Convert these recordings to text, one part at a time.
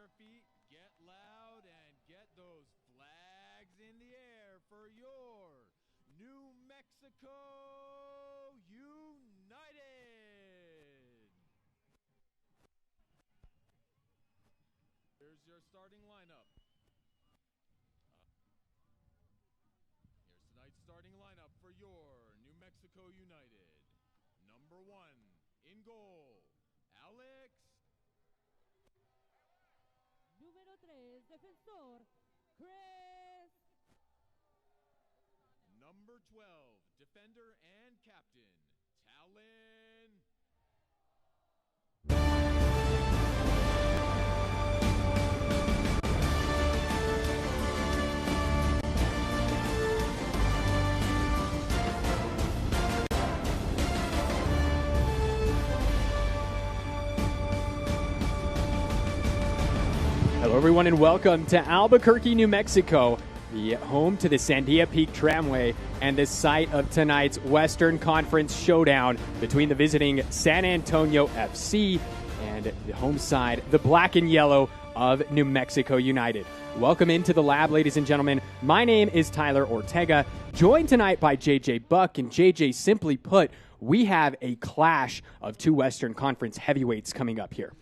your feet, get loud, and get those flags in the air for your New Mexico United. Here's your starting lineup. Here's tonight's starting lineup for your New Mexico United. Number 1, in goal, Alex. Número 3, defensor, Chris. Number 12, defender and captain, Talon. Hello everyone and welcome to Albuquerque, New Mexico, the home to the Sandia Peak Tramway and the site of tonight's Western Conference showdown between the visiting San Antonio FC and the home side, the black and yellow of New Mexico United. Welcome into the lab, ladies and gentlemen. My name is Tyler Ortega, joined tonight by JJ Buck, and JJ, simply put, we have a clash of two Western Conference heavyweights coming up here.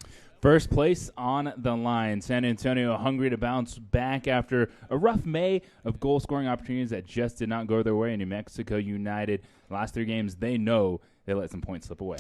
First place on the line. San Antonio hungry to bounce back after a rough May of goal-scoring opportunities that just did not go their way. New Mexico United, the last 3 games, they know they let some points slip away.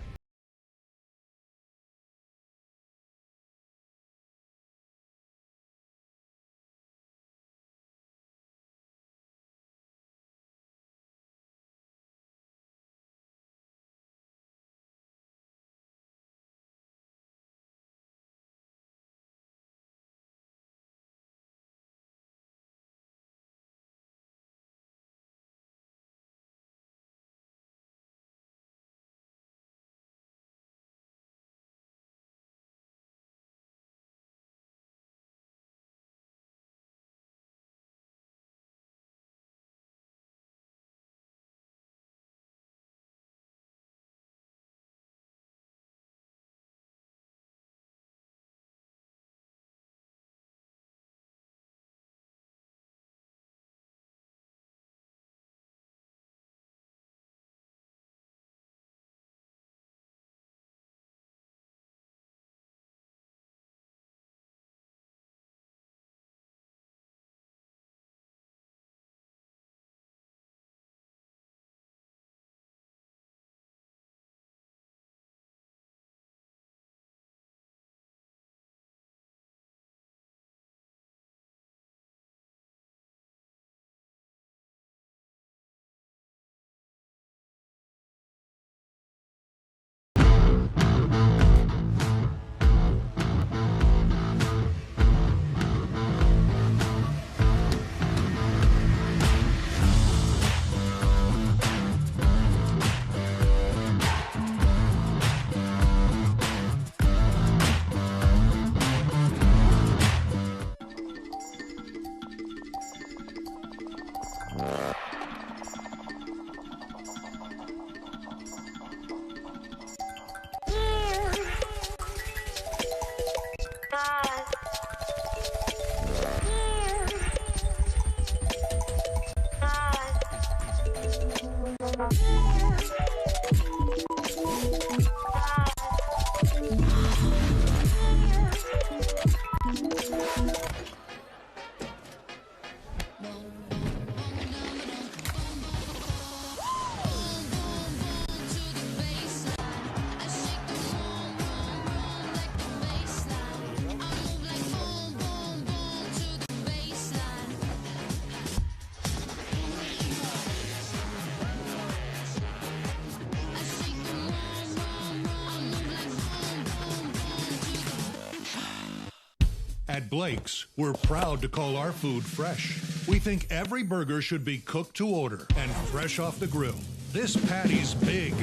At Blake's, we're proud to call our food fresh. We think every burger should be cooked to order and fresh off the grill. This patty's big,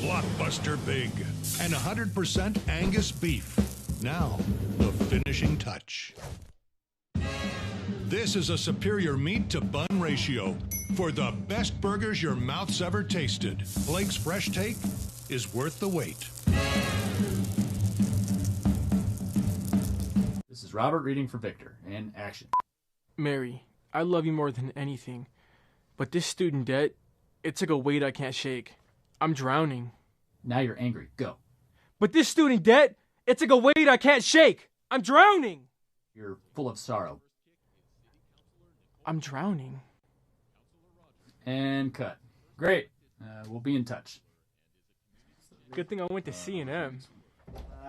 blockbuster big, and 100% Angus beef. Now, the finishing touch. This is a superior meat to bun ratio for the best burgers your mouth's ever tasted. Blake's Fresh Take is worth the wait. Robert reading for Victor. And action. Mary, I love you more than anything. But this student debt, it's like a weight I can't shake. I'm drowning. Now you're angry. Go. But this student debt, it's like a weight I can't shake. I'm drowning. You're full of sorrow. I'm drowning. And cut. Great. We'll be in touch. Good thing I went to C&M.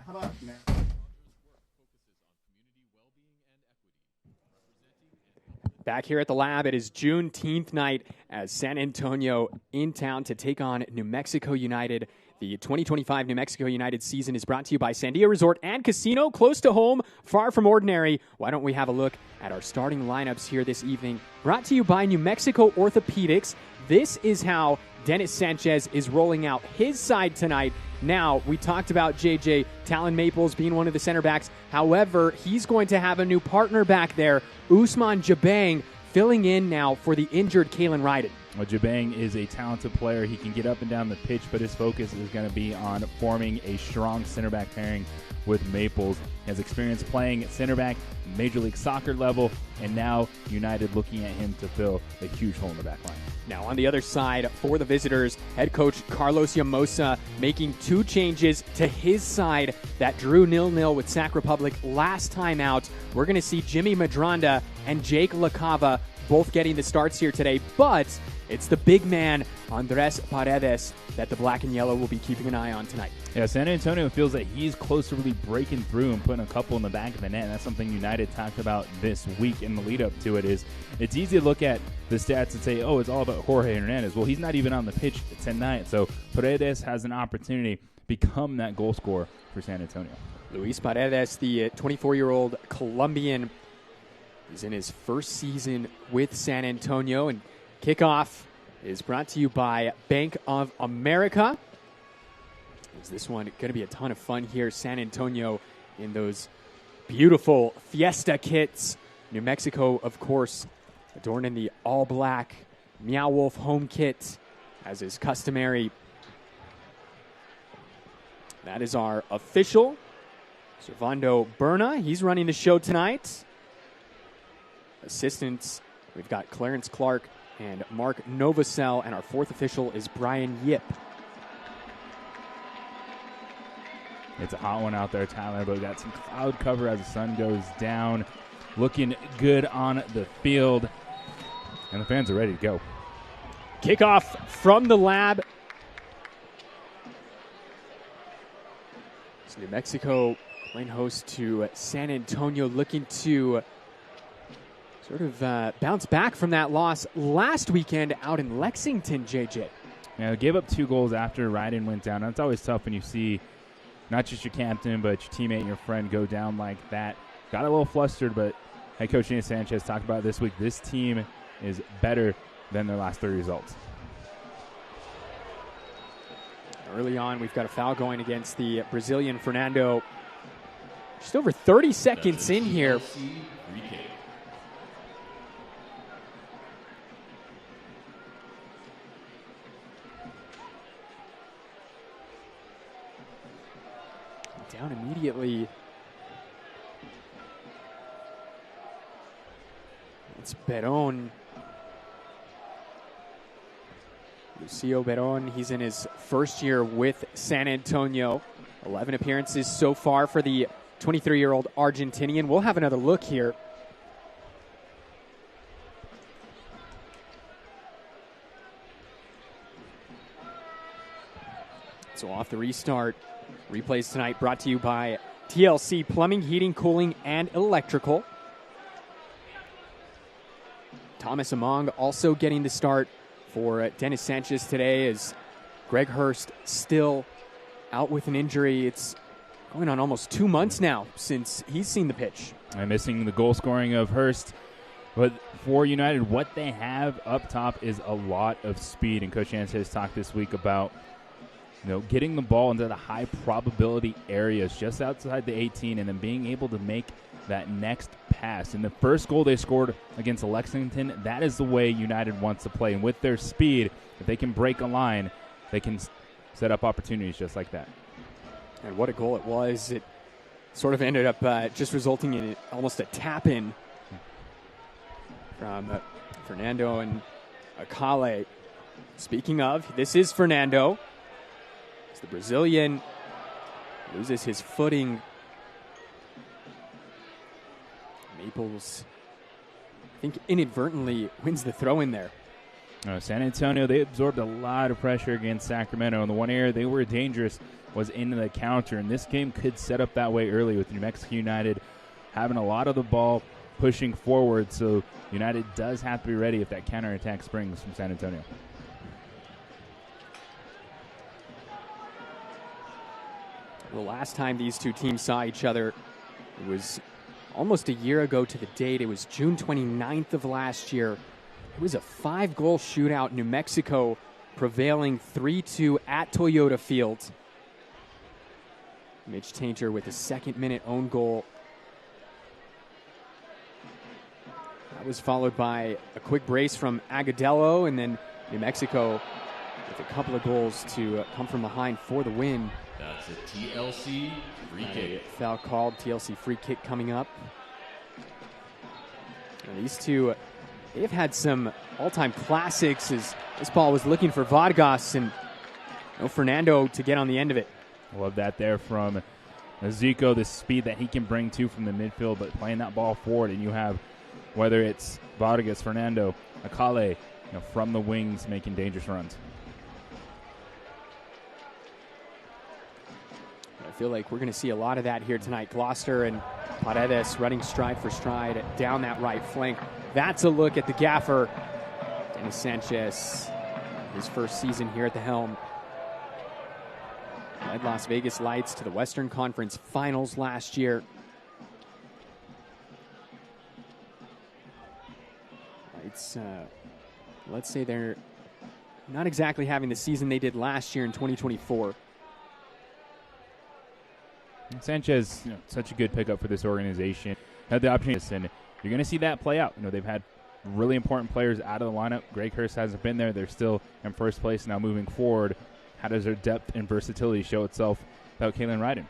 How about Back here at the lab, it is Juneteenth night as San Antonio in town to take on New Mexico United. The 2025 New Mexico United season is brought to you by Sandia Resort and Casino, close to home, far from ordinary. Why don't we have a look at our starting lineups here this evening? Brought to you by New Mexico Orthopedics. This is how Dennis Sanchez is rolling out his side tonight. Now, we talked about JJ Talon Maples being one of the center backs. However, he's going to have a new partner back there, Usman Jabang, filling in now for the injured Kalen Ryden. Well, Jabang is a talented player. He can get up and down the pitch, but his focus is going to be on forming a strong center back pairing with Maples. He has experience playing center back, Major League Soccer level, and now United looking at him to fill a huge hole in the back line. Now on the other side for the visitors, head coach Carlos Llamosa making two changes to his side that drew 0-0 with Sac Republic last time out. We're going to see Jimmy Madronda and Jake LaCava both getting the starts here today, but it's the big man, Andres Paredes, that the black and yellow will be keeping an eye on tonight. Yeah, San Antonio feels that he's close to really breaking through and putting a couple in the back of the net. And that's something United talked about this week in the lead up to it. Is it's easy to look at the stats and say, oh, it's all about Jorge Hernandez. Well, he's not even on the pitch tonight. So Paredes has an opportunity to become that goal scorer for San Antonio. Luis Paredes, the 24-year-old Colombian, is in his first season with San Antonio, and kickoff is brought to you by Bank of America. Is this one going to be a ton of fun here? San Antonio in those beautiful Fiesta kits. New Mexico, of course, adorned in the all-black Meow Wolf home kit, as is customary. That is our official, Servando Berna. He's running the show tonight. Assistants, we've got Clarence Clark and Mark Novosel, and our fourth official is Brian Yip. It's a hot one out there, Tyler, but we got some cloud cover as the sun goes down. Looking good on the field, and the fans are ready to go. Kickoff from the lab. So New Mexico playing host to San Antonio, looking to sort of bounce back from that loss last weekend out in Lexington, JJ. Yeah, they gave up 2 goals after Ryden went down. That's always tough when you see not just your captain, but your teammate and your friend go down like that. Got a little flustered, but head coach Dennis Sanchez talked about it this week. This team is better than their last 3 results. Early on, we've got a foul going against the Brazilian Fernando. Just over 30 seconds in here. Down immediately. It's Beron. Lucio Beron, he's in his first year with San Antonio. 11 appearances so far for the 23-year-old Argentinian. We'll have another look here. So off the restart. Replays tonight brought to you by TLC Plumbing, Heating, Cooling, and Electrical. Thomas Among also getting the start for Dennis Sanchez today, as Greg Hurst still out with an injury. It's going on almost 2 months now since he's seen the pitch. And missing the goal scoring of Hurst. But for United, what they have up top is a lot of speed. And Coach Sanchez talked this week about getting the ball into the high probability areas just outside the 18 and then being able to make that next pass. And the first goal they scored against Lexington, that is the way United wants to play. And with their speed, if they can break a line, they can set up opportunities just like that. And what a goal it was. It sort of ended up just resulting in almost a tap-in from Fernando and Akale. Speaking of, this is Fernando. As the Brazilian loses his footing. Maples, I think, inadvertently wins the throw in there. San Antonio, they absorbed a lot of pressure against Sacramento. And the one area they were dangerous was in the counter. And this game could set up that way early with New Mexico United having a lot of the ball pushing forward. So United does have to be ready if that counterattack springs from San Antonio. The last time these two teams saw each other, it was almost a year ago to the date. It was June 29th of last year. It was a 5-goal shootout. New Mexico prevailing 3-2 at Toyota Field. Mitch Tainter with a second-minute own goal. That was followed by a quick brace from Agudelo, and then New Mexico with a couple of goals to come from behind for the win. That's a TLC free kick. Foul called, TLC free kick coming up. And these two, they've had some all-time classics as this ball was looking for Vargas and no Fernando to get on the end of it. Love that there from Zico, the speed that he can bring to from the midfield, but playing that ball forward, and you have, whether it's Vargas, Fernando, Akale, from the wings making dangerous runs. I feel like we're going to see a lot of that here tonight. Gloucester and Paredes running stride for stride down that right flank. That's a look at the gaffer. Dennis Sanchez, his first season here at the helm. Led Las Vegas Lights to the Western Conference Finals last year. Lights, let's say they're not exactly having the season they did last year in 2024. Sanchez, such a good pickup for this organization. Had the opportunity, and you're going to see that play out. They've had really important players out of the lineup. Greg Hurst hasn't been there. They're still in first place now moving forward. How does their depth and versatility show itself without Kalen Ryden?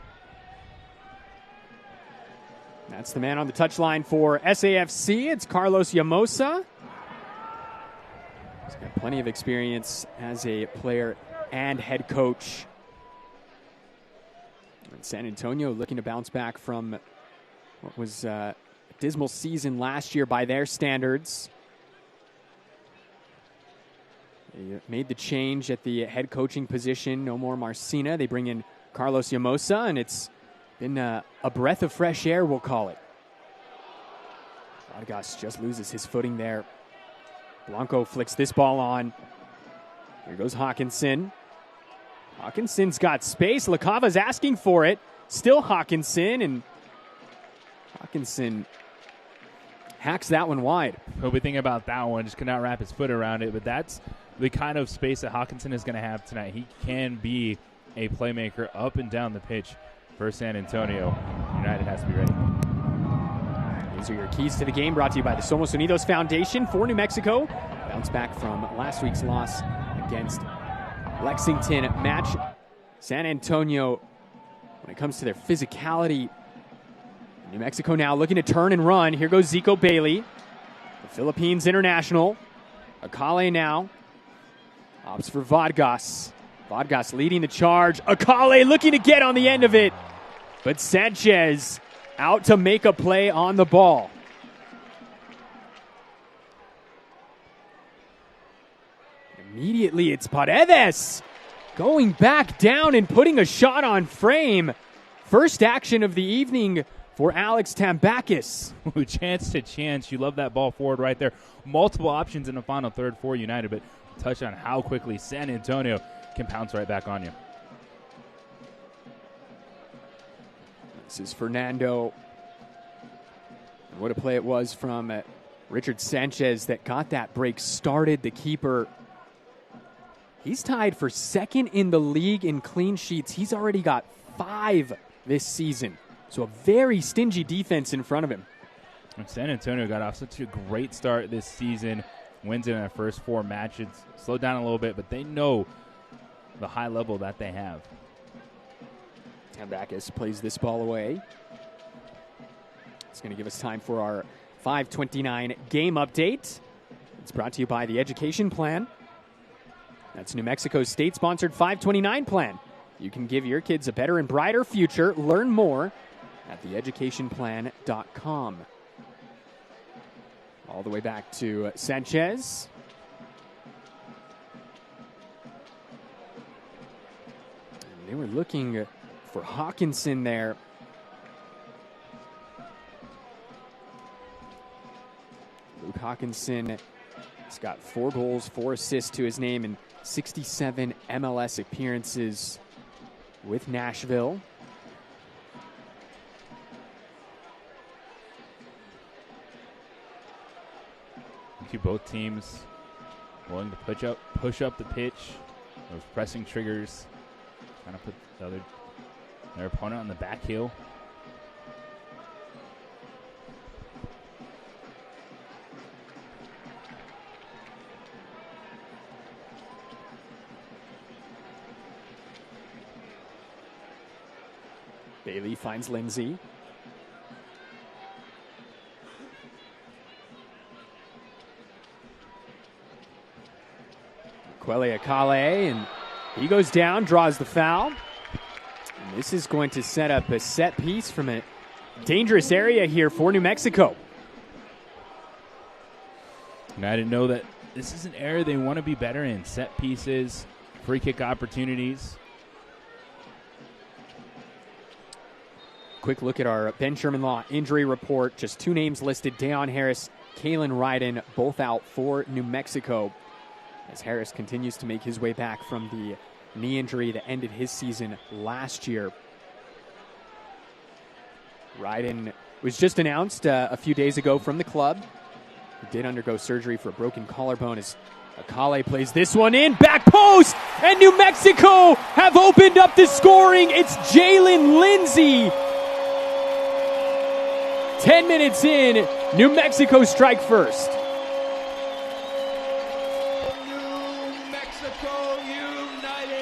That's the man on the touchline for SAFC. It's Carlos Llamosa. He's got plenty of experience as a player and head coach. And San Antonio looking to bounce back from what was a dismal season last year by their standards. They made the change at the head coaching position. No more Marcina. They bring in Carlos Llamosa, and it's been a breath of fresh air, we'll call it. Vargas just loses his footing there. Blanco flicks this ball on. Here goes Hawkinson. Hawkinson's got space. LaCava's asking for it. Still Hawkinson, and Hawkinson hacks that one wide. We'll be thinking about that one. Just could not wrap his foot around it, but that's the kind of space that Hawkinson is going to have tonight. He can be a playmaker up and down the pitch for San Antonio. United has to be ready. These are your keys to the game, brought to you by the Somos Unidos Foundation for New Mexico. Bounce back from last week's loss against Lexington. Match San Antonio when it comes to their physicality. New Mexico now looking to turn and run. Here goes Zico Bailey, the Philippines international. Akale now opts for Vargas. Vargas leading the charge. Akale looking to get on the end of it, but Sanchez out to make a play on the ball. Immediately it's Paredes going back down and putting a shot on frame. First action of the evening for Alex Tambakis. Chance to chance. You love that ball forward right there. Multiple options in the final third for United, but touch on how quickly San Antonio can pounce right back on you. This is Fernando. What a play it was from Richard Sanchez that got that break started. The keeper, he's tied for second in the league in clean sheets. He's already got 5 this season. So a very stingy defense in front of him. And San Antonio got off such a great start this season. Wins in their first 4 matches. Slowed down a little bit, but they know the high level that they have. Tambakis plays this ball away. It's going to give us time for our 5:29 game update. It's brought to you by the Education Plan. That's New Mexico's state-sponsored 529 plan. You can give your kids a better and brighter future. Learn more at theeducationplan.com. All the way back to Sanchez. And they were looking for Hawkinson there. Luke Hawkinson has got 4 goals, 4 assists to his name, and 67 MLS appearances with Nashville. I see both teams willing to push up the pitch. Those pressing triggers, trying to put their opponent on the back heel. Bailey finds Lindsay. Kwele Akale, and he goes down, draws the foul. And this is going to set up a set piece from a dangerous area here for New Mexico. And I didn't know that this is an area they want to be better in. Set pieces, free kick opportunities. Quick look at our Ben Sherman Law injury report. Just 2 names listed, Deion Harris, Kalen Ryden, both out for New Mexico, as Harris continues to make his way back from the knee injury that ended his season last year. Ryden was just announced a few days ago from the club. He did undergo surgery for a broken collarbone as Akale plays this one in, back post, and New Mexico have opened up the scoring. It's Jalen Lindsay. 10 minutes in, New Mexico strike first. New Mexico United!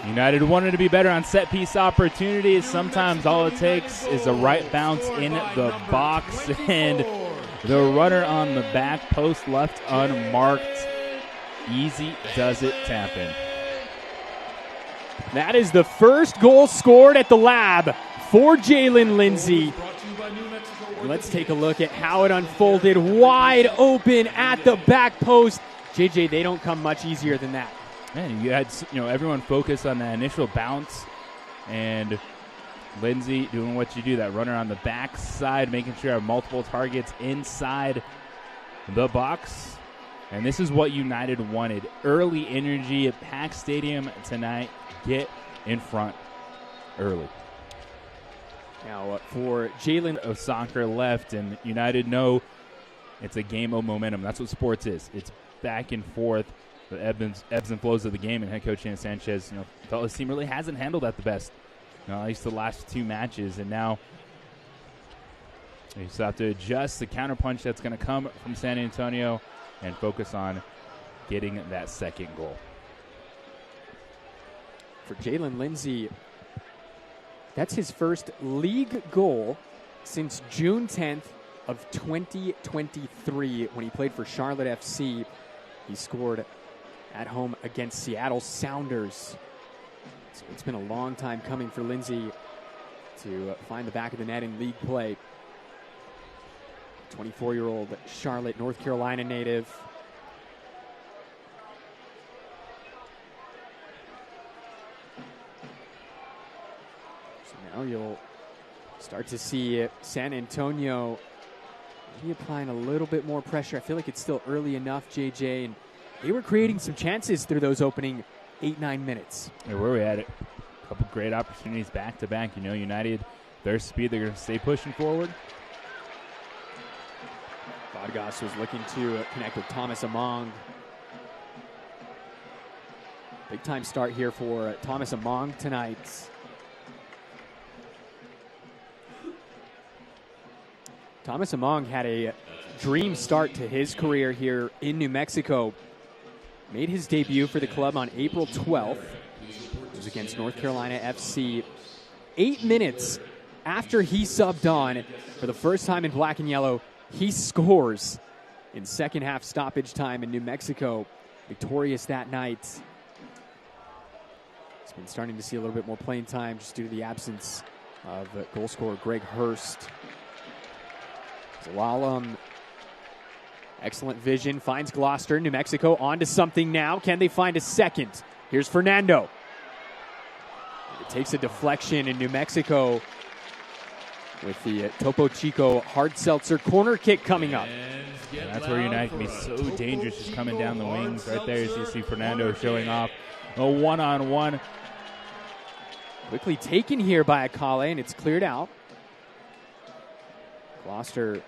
United wanted to be better on set-piece opportunities. Sometimes all it takes is a right bounce in the box, and the runner on the back post left unmarked. Easy does it, tap in. That is the first goal scored at the Lab for Jalen Lindsay. Let's take a look at how it unfolded. Wide open at the back post. JJ, they don't come much easier than that. Man, you had everyone focused on that initial bounce, and Lindsay doing what you do, that runner on the back side, making sure you have multiple targets inside the box. And this is what United wanted. Early energy at Pack Stadium tonight. Get in front early. Now for Jalen, of soccer left, and United know it's a game of momentum. That's what sports is. It's back and forth, the ebbs and flows of the game, and head coach Ian Sanchez felt his team really hasn't handled that the best, at least the last 2 matches, and now you just have to adjust the counterpunch that's going to come from San Antonio and focus on getting that second goal. For Jalen Lindsay, that's his first league goal since June 10th of 2023 when he played for Charlotte FC. He scored at home against Seattle Sounders. So it's been a long time coming for Lindsay to find the back of the net in league play. 24-year-old Charlotte, North Carolina native. Now you'll start to see San Antonio maybe applying a little bit more pressure. I feel like it's still early enough, JJ, and they were creating some chances through those opening 8-9 minutes. Yeah, where we at it, a couple great opportunities back to back. United, their speed, they're going to stay pushing forward. Vargas was looking to connect with Thomas Among. Big time start here for Thomas Among tonight. Thomas Among had a dream start to his career here in New Mexico. Made his debut for the club on April 12th. It was against North Carolina FC. 8 minutes after he subbed on for the first time in black and yellow, he scores in second half stoppage time in New Mexico. Victorious that night. He's been starting to see a little bit more playing time just due to the absence of goal scorer Greg Hurst. Zalalem, excellent vision, finds Gloucester. New Mexico onto something now. Can they find a second? Here's Fernando. It takes a deflection in New Mexico with the Topo Chico hard seltzer corner kick coming up. And that's where United can be so dangerous, just coming down the wings. Right there, as you see Fernando showing off a one-on-one. Quickly taken here by Akale, and it's cleared out. Gloucester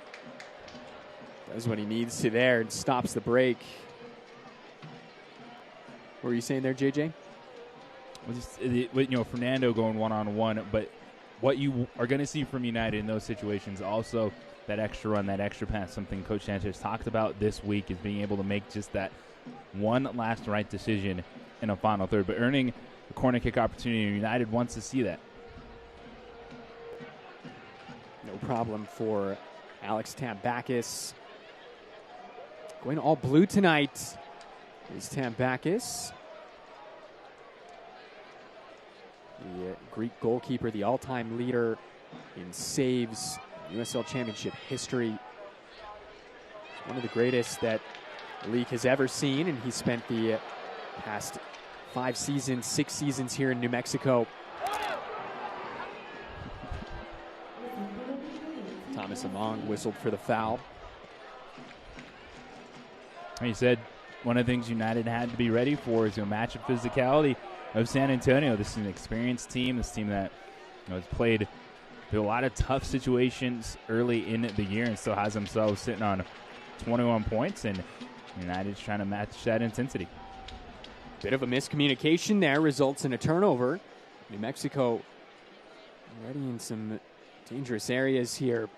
does what he needs to there and stops the break. What were you saying there, JJ? Fernando going one-on-one, but what you are going to see from United in those situations, also that extra run, that extra pass, something Coach Sanchez talked about this week, is being able to make just that one last right decision in a final third. But earning a corner kick opportunity, United wants to see that. No problem for Alex Tambakis. Going all blue tonight is Tambakis. The Greek goalkeeper, the all-time leader in saves, USL Championship history. One of the greatest that the league has ever seen, and he spent the past 6 seasons here in New Mexico. Thomas Among whistled for the foul. He said one of the things United had to be ready for is a match of physicality of San Antonio. This is an experienced team. This team that has played through a lot of tough situations early in the year and still has themselves sitting on 21 points, and United's trying to match that intensity. Bit of a miscommunication there results in a turnover. New Mexico already in some dangerous areas here.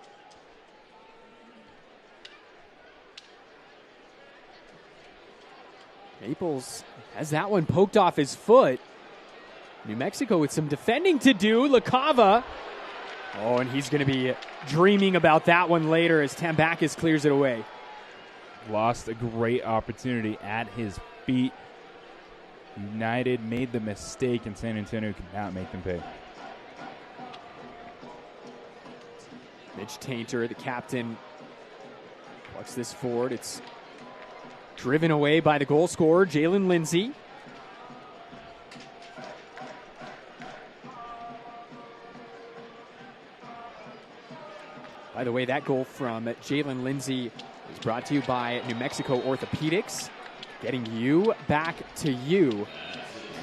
Maples has that one poked off his foot. New Mexico with some defending to do. LaCava. Oh, and he's going to be dreaming about that one later as Tambakis clears it away. Lost a great opportunity at his feet. United made the mistake, and San Antonio could not make them pay. Mitch Tainter, the captain, plucks this forward. It's driven away by the goal scorer, Jalen Lindsay. By the way, that goal from Jalen Lindsay is brought to you by New Mexico Orthopedics. Getting you back to you.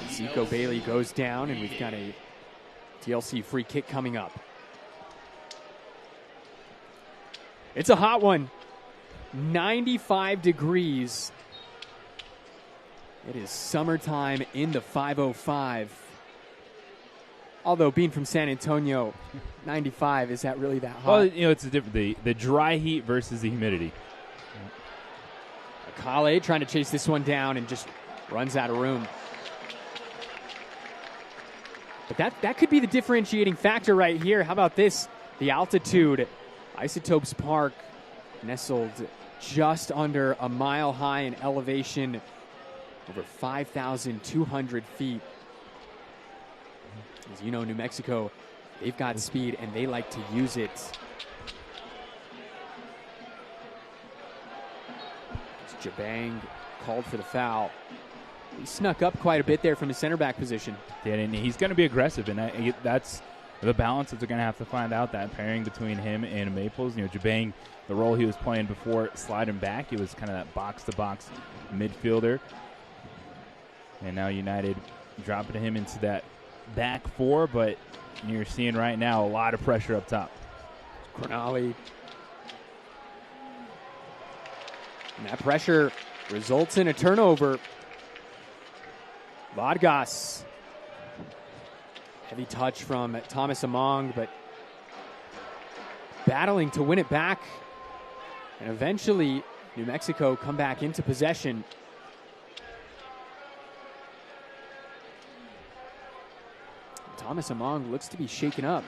Zico Bailey goes down, and we've got a TLC free kick coming up. It's a hot one. 95 degrees. It is summertime in the 505. Although being from San Antonio, 95, is that really that hot? Well, it's a different, the dry heat versus the humidity. Akale trying to chase this one down and just runs out of room. But that could be the differentiating factor right here. How about this? The altitude. Isotopes Park nestled just under a mile high in elevation, over 5,200 feet. As you know, New Mexico, they've got speed and they like to use it. Jabang called for the foul. He snuck up quite a bit there from his center back position. Yeah, and he's going to be aggressive, and that's the balance that they're going to have to find out, that pairing between him and Maples. Jabang, the role he was playing before sliding back, he was kind of that box-to-box midfielder. And now United dropping him into that back four, but you're seeing right now a lot of pressure up top. Cronali. And that pressure results in a turnover. Vargas. Heavy touch from Thomas Among, but battling to win it back. And eventually, New Mexico come back into possession. Thomas Among looks to be shaken up.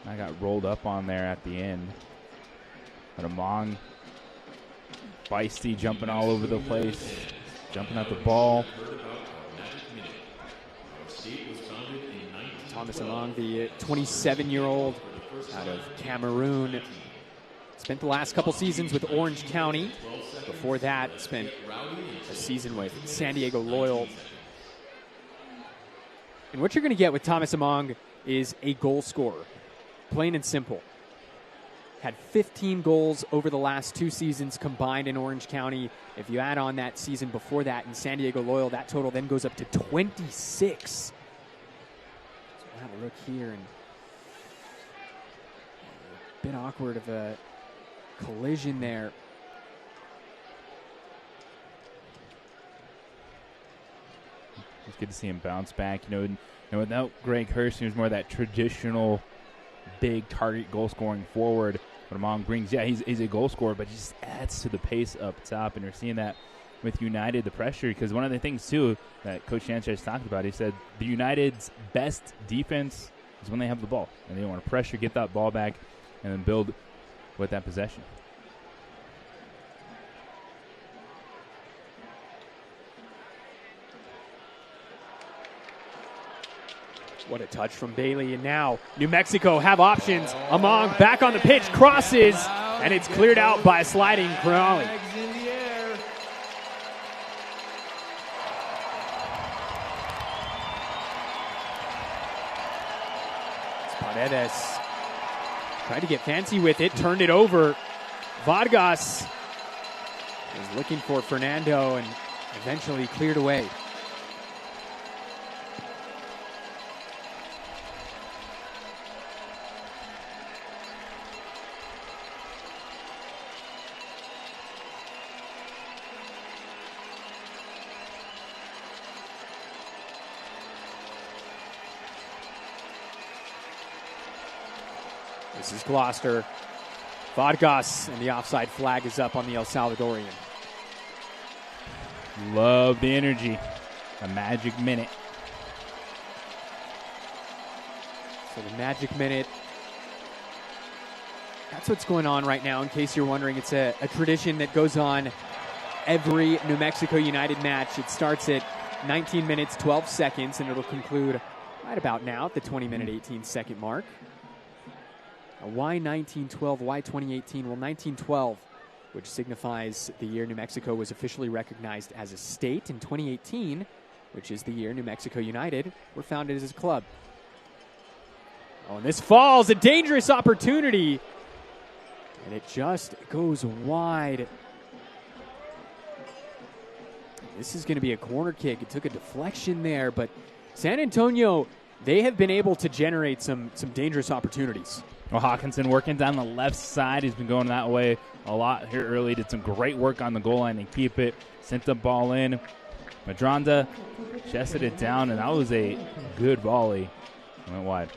I got rolled up on there at the end. But Among, feisty, jumping all over the place, jumping at the ball. Thomas Among, the 27-year-old out of Cameroon, spent the last couple seasons with Orange County. Before that, spent a season with San Diego Loyal. And what you're going to get with Thomas Among is a goal scorer, plain and simple. Had 15 goals over the last 2 seasons combined in Orange County. If you add on that season before that in San Diego Loyal, that total then goes up to 26. So we'll have a look here, and a bit awkward of a collision there. It's good to see him bounce back. And without Greg Hurst, he was more that traditional big target goal scoring forward. But Among brings, he's a goal scorer, but he just adds to the pace up top. And you're seeing that with United, the pressure, because one of the things, too, that Coach Sanchez talked about, he said the United's best defense is when they have the ball. And they want to pressure, get that ball back, and then build with that possession. What a touch from Bailey, and now New Mexico have options. Among back on the pitch, crosses, and it's cleared out by a sliding Cronali. Paredes tried to get fancy with it, turned it over. Vargas was looking for Fernando and eventually cleared away. This is Gloucester. Vargas, and the offside flag is up on the El Salvadorian. Love the energy. A magic minute. So the magic minute. That's what's going on right now, in case you're wondering. It's a tradition that goes on every New Mexico United match. It starts at 19 minutes, 12 seconds, and it'll conclude right about now at the 20-minute, 18-second mark. Why 1912? Why 2018? Well, 1912, which signifies the year New Mexico was officially recognized as a state, and 2018, which is the year New Mexico United were founded as a club. Oh, and this falls, a dangerous opportunity, and it just goes wide. This is going to be a corner kick. It took a deflection there, but San Antonio, they have been able to generate some dangerous opportunities. Well, Hawkinson working down the left side. He's been going that way a lot here early. Did some great work on the goal line and keep it. Sent the ball in. Madronda chested it down, and that was a good volley. Went wide.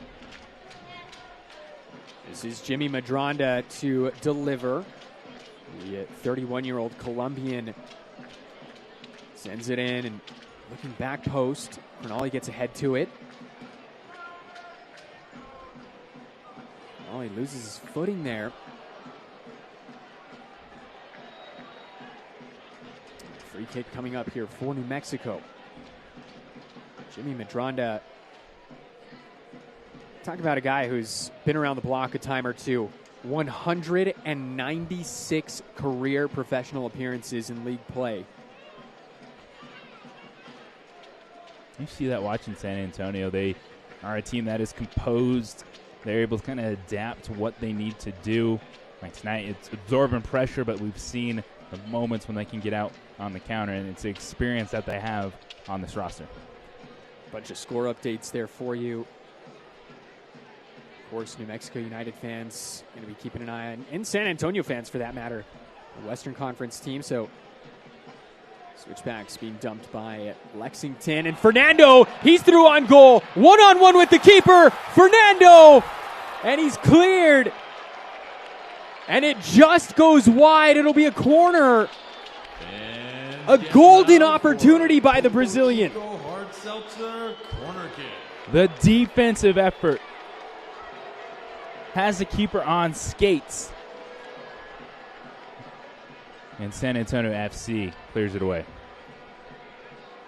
This is Jimmy Madronda to deliver. The 31-year-old Colombian sends it in, and looking back post. Cronali gets ahead to it. Oh, he loses his footing there. Free kick coming up here for New Mexico. Jimmy Madronda. Talk about a guy who's been around the block a time or two. 196 career professional appearances in league play. You see that watching San Antonio. They are a team that is composed. They're able to kind of adapt to what they need to do. Like tonight, it's absorbing pressure, but we've seen the moments when they can get out on the counter, and it's the experience that they have on this roster. Bunch of score updates there for you. Of course, New Mexico United fans going to be keeping an eye on, and San Antonio fans for that matter, the Western Conference team. So switchbacks being dumped by Lexington. And Fernando, he's through on goal. One-on-one with the keeper. Fernando, and he's cleared. And it just goes wide. It'll be a corner. A golden opportunity by the Brazilian. The defensive effort. has the keeper on skates. And San Antonio FC clears it away.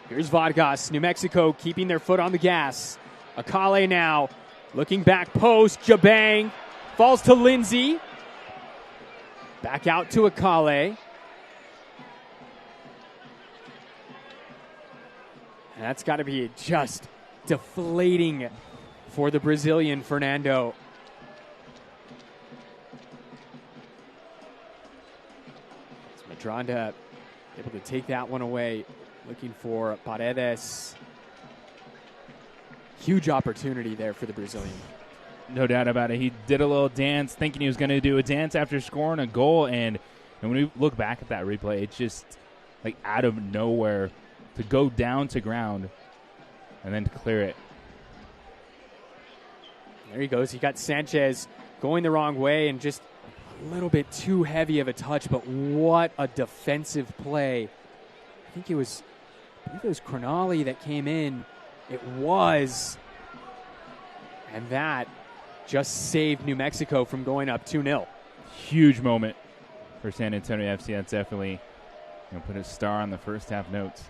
Here's Vargas, New Mexico keeping their foot on the gas. Akale now, looking back post, Jabang, falls to Lindsay. Back out to Akale. And that's got to be just deflating for the Brazilian Fernando. It's Madranda able to take that one away. Looking for Paredes. Huge opportunity there for the Brazilian. No doubt about it. He did a little dance, thinking he was going to do a dance after scoring a goal. And when we look back at that replay, it's just like out of nowhere to go down to ground and then to clear it. There he goes. He got Sanchez going the wrong way and just a little bit too heavy of a touch. But what a defensive play. I think it was Cronali that came in. It was. And that just saved New Mexico from going up 2-0. Huge moment for San Antonio FC. That's definitely going to put a star on the first half notes.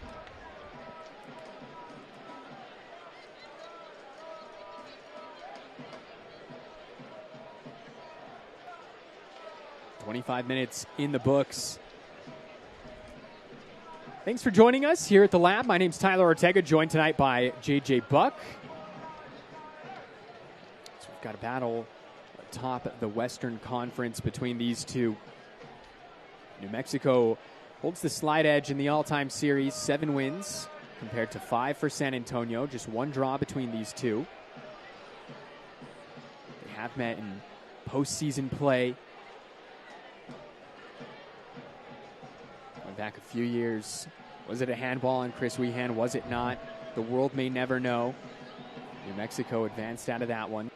"25 minutes in the books." Thanks for joining us here at the lab. My name's Tyler Ortega, joined tonight by JJ Buck. So we've got a battle atop the Western Conference between these two. New Mexico holds the slight edge in the all-time series, 7 wins compared to 5 for San Antonio, just 1 draw between these two. They have met in postseason play. Went back a few years. Was it a handball on Chris Wehan? Was it not? The world may never know. New Mexico advanced out of that one.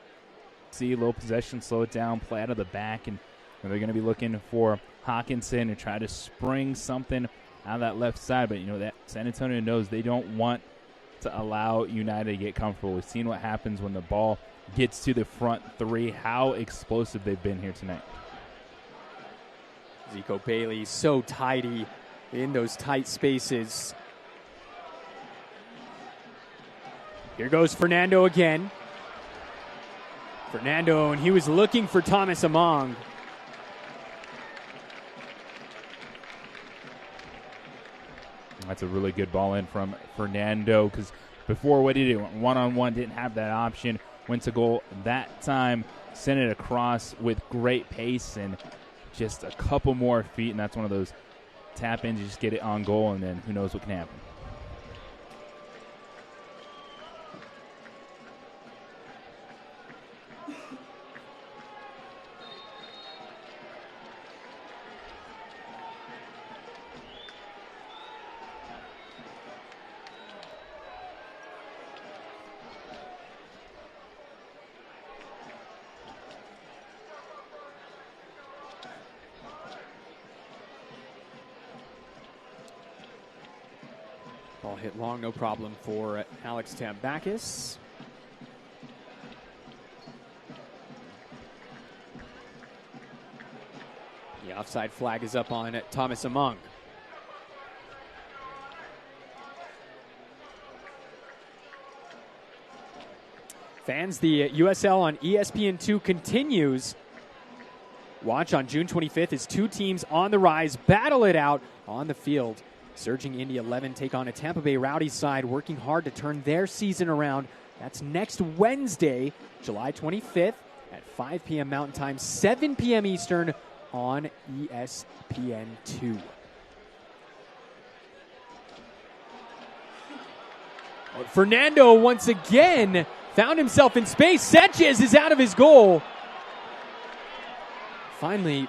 See low possession, slow it down, play out of the back, and they're going to be looking for Hawkinson to try to spring something out of that left side. But you know that San Antonio knows they don't want to allow United to get comfortable. We've seen what happens when the ball gets to the front 3. How explosive they've been here tonight. Zico Bailey so tidy in those tight spaces. Here goes Fernando again. Fernando, and he was looking for Thomas Among. That's a really good ball in from Fernando, because before, what did he do? One-on-one, didn't have that option. Went to goal that time, sent it across with great pace and just a couple more feet, and that's one of those tap-ins. You just get it on goal, and then who knows what can happen. Ball hit long, no problem for Alex Tambakis. The offside flag is up on Thomas Among. Fans, the USL on ESPN2 continues. Watch on June 25th as 2 teams on the rise battle it out on the field. Surging Indy 11 take on a Tampa Bay Rowdies side working hard to turn their season around. That's next Wednesday, July 25th at 5 p.m. Mountain Time, 7 p.m. Eastern on ESPN2. Fernando once again found himself in space. Sanchez is out of his goal. Finally,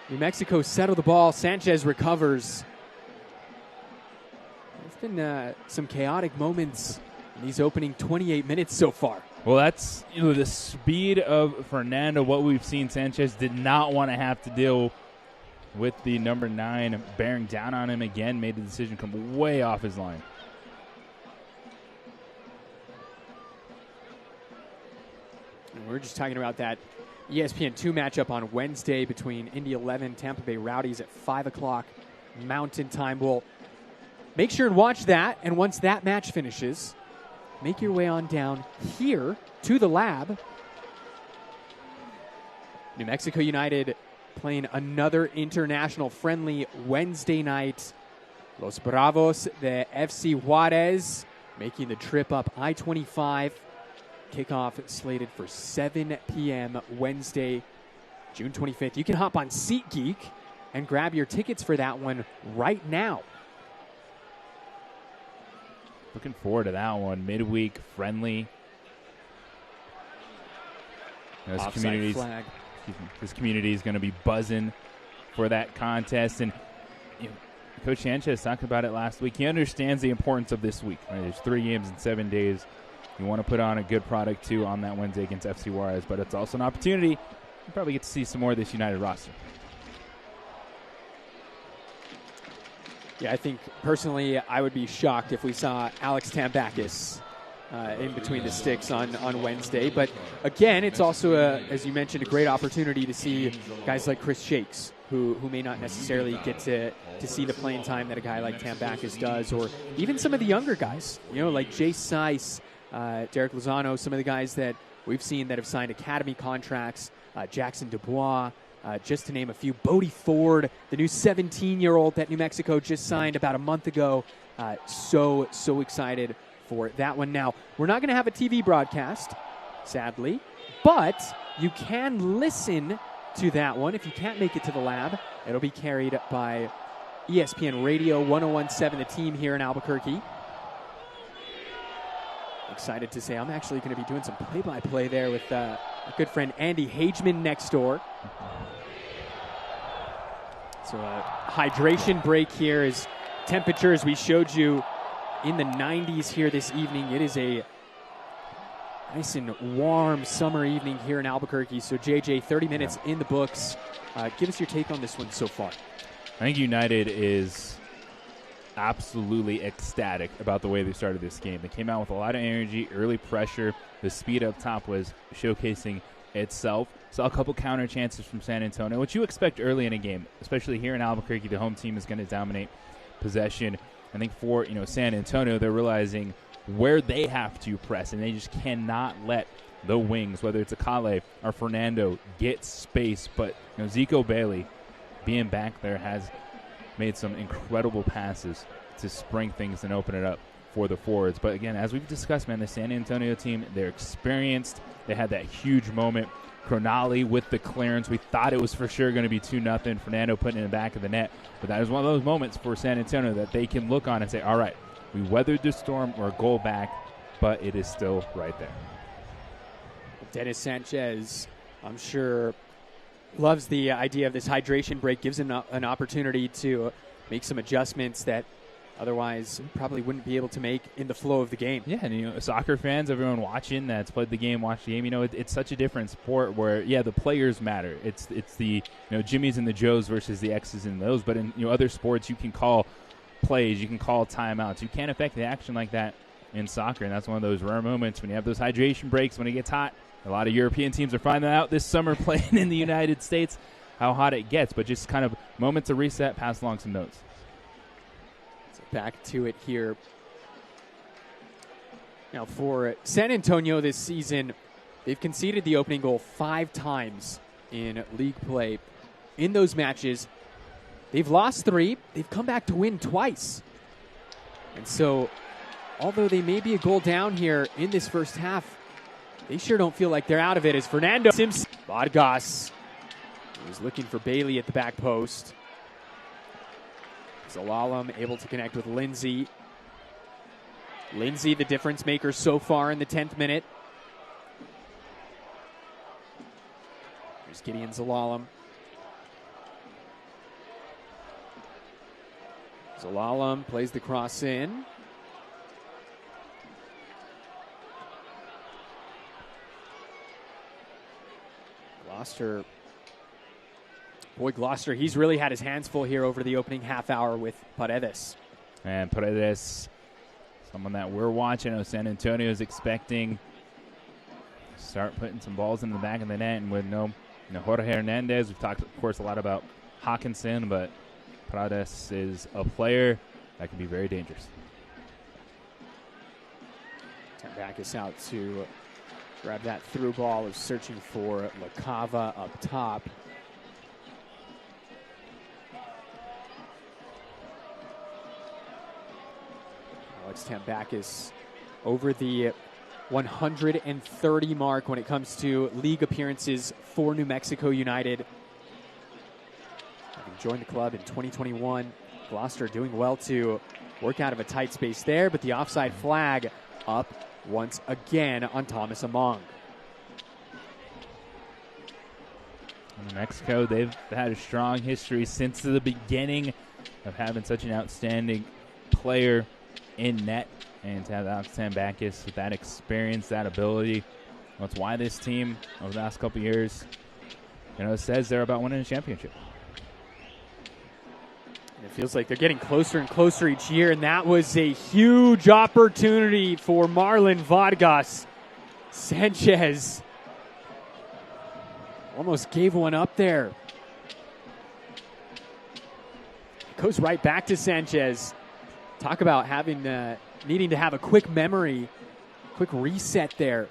New Mexico settled the ball. Sanchez recovers. It's been some chaotic moments in these opening 28 minutes so far. Well, that's the speed of Fernando. What we've seen, Sanchez did not want to have to deal with the number 9 bearing down on him again. Made the decision come way off his line. We're just talking about that ESPN2 matchup on Wednesday between Indy 11, Tampa Bay Rowdies at 5 o'clock Mountain Time. We'll make sure and watch that, and once that match finishes, make your way on down here to the lab. New Mexico United playing another international friendly Wednesday night. Los Bravos de FC Juarez making the trip up I-25. Kickoff slated for 7 p.m. Wednesday, June 25th. You can hop on SeatGeek and grab your tickets for that one right now. Looking forward to that one. Midweek friendly. This community is going to be buzzing for that contest. And Coach Sanchez talked about it last week. He understands the importance of this week. Right? There's 3 games in 7 days. You want to put on a good product, too, on that Wednesday against FC Juarez. But it's also an opportunity. You probably get to see some more of this United roster. Yeah, I think, personally, I would be shocked if we saw Alex Tambakis in between the sticks on Wednesday. But, again, it's also, as you mentioned, a great opportunity to see guys like Chris Shakes, who may not necessarily get to see the playing time that a guy like Tambakis does, or even some of the younger guys, like Jace Seiss, Derek Lozano, some of the guys that we've seen that have signed academy contracts, Jackson Dubois, just to name a few. Bodie Ford, the new 17-year-old that New Mexico just signed about a month ago. So excited for that one. Now, we're not going to have a TV broadcast, sadly, but you can listen to that one. If you can't make it to the lab, it'll be carried by ESPN Radio 1017, the team here in Albuquerque. Excited to say I'm actually going to be doing some play-by-play there with a good friend Andy Hageman next door. So a hydration break here is temperature, as we showed you, in the 90s here this evening. It is a nice and warm summer evening here in Albuquerque. So, JJ, 30 minutes in the books. Give us your take on this one so far. I think United is absolutely ecstatic about the way they started this game. They came out with a lot of energy, early pressure. The speed up top was showcasing itself. Saw a couple counter chances from San Antonio, which you expect early in a game, especially here in Albuquerque. The home team is going to dominate possession. I think for San Antonio, they're realizing where they have to press, and they just cannot let the wings, whether it's Akale or Fernando, get space. But Zico Bailey being back there has made some incredible passes to spring things and open it up for the forwards. But again, as we've discussed, man, the San Antonio team, they're experienced. They had that huge moment. Cronali with the clearance. We thought it was for sure going to be 2-0. Fernando putting it in the back of the net. But that is one of those moments for San Antonio that they can look on and say, all right, we weathered the storm. We're a goal back, but it is still right there. Dennis Sanchez, I'm sure, loves the idea of this hydration break, gives him an opportunity to make some adjustments that otherwise probably wouldn't be able to make in the flow of the game. Yeah, and soccer fans, everyone watching that's played the game, watched the game, it's such a different sport where, the players matter. It's the Jimmys and the Joes versus the X's and those. But in other sports, you can call plays, you can call timeouts. You can't affect the action like that in soccer, and that's one of those rare moments when you have those hydration breaks when it gets hot. A lot of European teams are finding out this summer playing in the United States how hot it gets, but just kind of moments of reset, pass along some notes. So back to it here. Now for San Antonio this season, they've conceded the opening goal 5 times in league play. In those matches, they've lost 3. They've come back to win twice. And so, although they may be a goal down here in this first half, they sure don't feel like they're out of it as Fernando Simpson. Vargas was looking for Bailey at the back post. Zalalam able to connect with Lindsay. Lindsay, the difference maker so far in the 10th minute. Here's Gideon Zalalam. Zalalam plays the cross in. Gloucester. Boy, Gloucester, he's really had his hands full here over the opening half hour with Paredes. And Paredes, someone that we're watching. San Antonio is expecting start putting some balls in the back of the net. And with no Jorge Hernandez, we've talked, of course, a lot about Hawkinson, but Paredes is a player that can be very dangerous. Tambakis out to grab that through ball, is searching for LaCava up top. Alex Tambakis over the 130 mark when it comes to league appearances for New Mexico United. Having joined the club in 2021, Gloucester doing well to work out of a tight space there, but the offside flag up once again on Thomas Among. New Mexico, they've had a strong history since the beginning of having such an outstanding player in net, and to have Alex Tambakis with that experience, that ability. That's why this team over the last couple years, says they're about winning a championship. It feels like they're getting closer and closer each year, and that was a huge opportunity for Marlon Vargas. Sanchez almost gave one up there. Goes right back to Sanchez. Talk about needing to have a quick memory, quick reset there.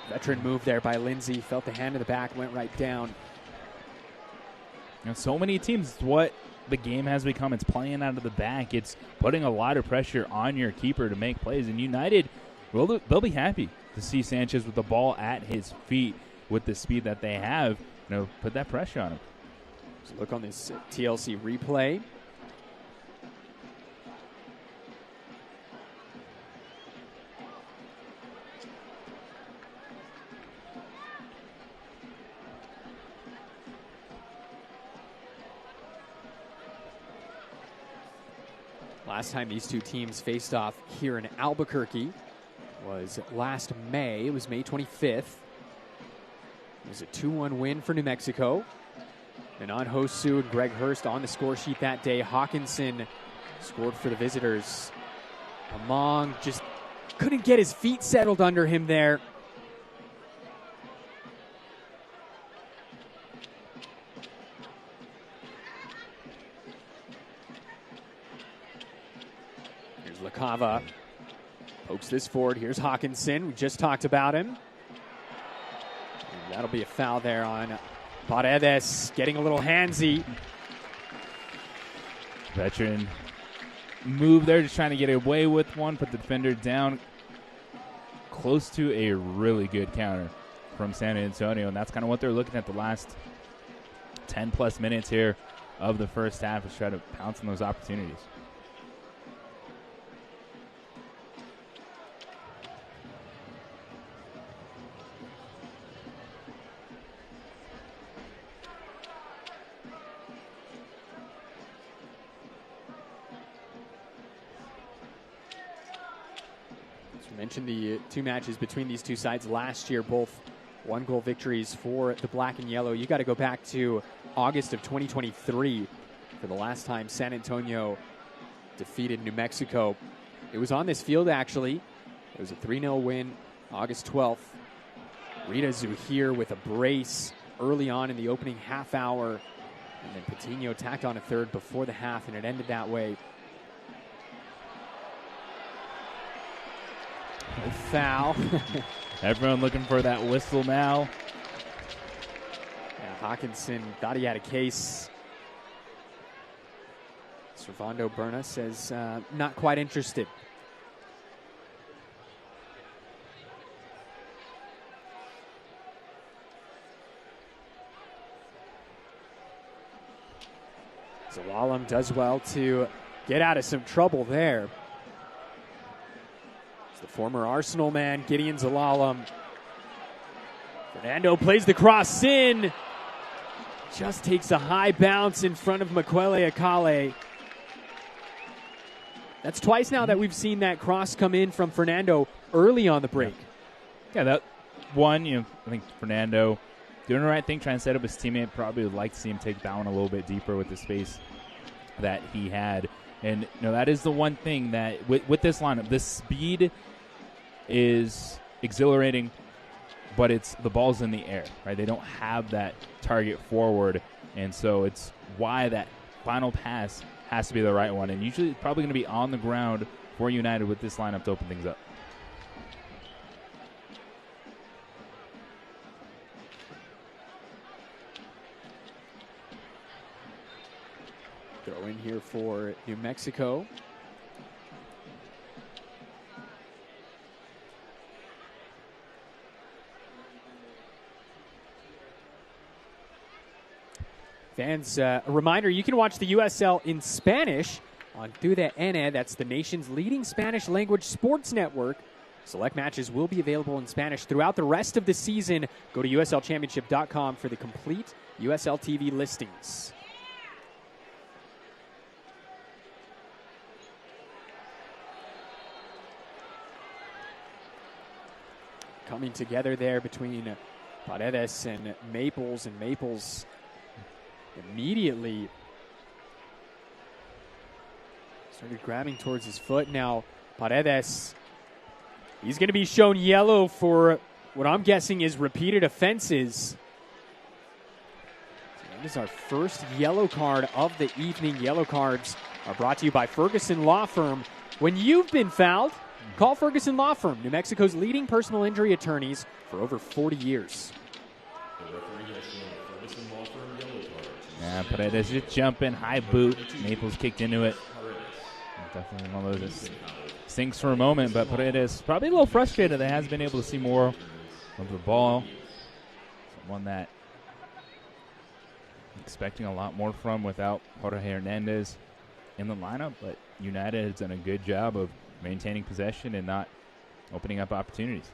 Veteran move there by Lindsay. Felt the hand in the back, went right down. So many teams, what the game has become, it's playing out of the back. It's putting a lot of pressure on your keeper to make plays. And United, well, they'll be happy to see Sanchez with the ball at his feet with the speed that they have. Put that pressure on him. So look on this TLC replay. Last time these two teams faced off here in Albuquerque was last May. It was May 25th. It was a 2-1 win for New Mexico. And on Hosu and Greg Hurst on the score sheet that day. Hawkinson scored for the visitors. Among just couldn't get his feet settled under him there. Here's LaCava. Pokes this forward. Here's Hawkinson. We just talked about him. And that'll be a foul there on Paredes, getting a little handsy. Veteran move there, just trying to get away with one, put the defender down. Close to a really good counter from San Antonio, and that's kind of what they're looking at the last 10-plus minutes here of the first half, is try to pounce on those opportunities. Mentioned the two matches between these two sides last year, both one-goal victories for the black and yellow. You got to go back to August of 2023 for the last time San Antonio defeated New Mexico. It was on this field, actually. It was a 3-0 win, August 12th. Rita Zuhir with a brace early on in the opening half hour, and then Patino tacked on a third before the half, and it ended that way. A foul. Everyone looking for that whistle now. Yeah, Hawkinson thought he had a case. Servando Berna says not quite interested. Zalalem does well to get out of some trouble there. The former Arsenal man, Gideon Zalalem. Fernando plays the cross in. Just takes a high bounce in front of Makwele Akale. That's twice now that we've seen that cross come in from Fernando early on the break. Yeah, that one, I think Fernando doing the right thing, trying to set up his teammate. Probably would like to see him take that one a little bit deeper with the space that he had And that is the one thing that with this lineup, the speed is exhilarating, but it's the ball's in the air, right? They don't have that target forward, and so it's why that final pass has to be the right one. And usually it's probably going to be on the ground for United with this lineup to open things up. Throw in here for New Mexico. Fans, a reminder, you can watch the USL in Spanish on TUDN. That's the nation's leading Spanish language sports network. Select matches will be available in Spanish throughout the rest of the season. Go to uslchampionship.com for the complete USL TV listings. Coming together there between Paredes and Maples immediately started grabbing towards his foot. Now Paredes, he's going to be shown yellow for what I'm guessing is repeated offenses. So that is our first yellow card of the evening. Yellow cards are brought to you by Ferguson Law Firm. When you've been fouled, call Ferguson Law Firm, New Mexico's leading personal injury attorneys for over 40 years. Yeah, Paredes just jumping, high boot. Maples kicked into it. Definitely one of those that sinks for a moment, but Paredes probably a little frustrated that hasn't been able to see more of the ball. One that expecting a lot more from without Jorge Hernandez in the lineup, but United has done a good job of maintaining possession and not opening up opportunities.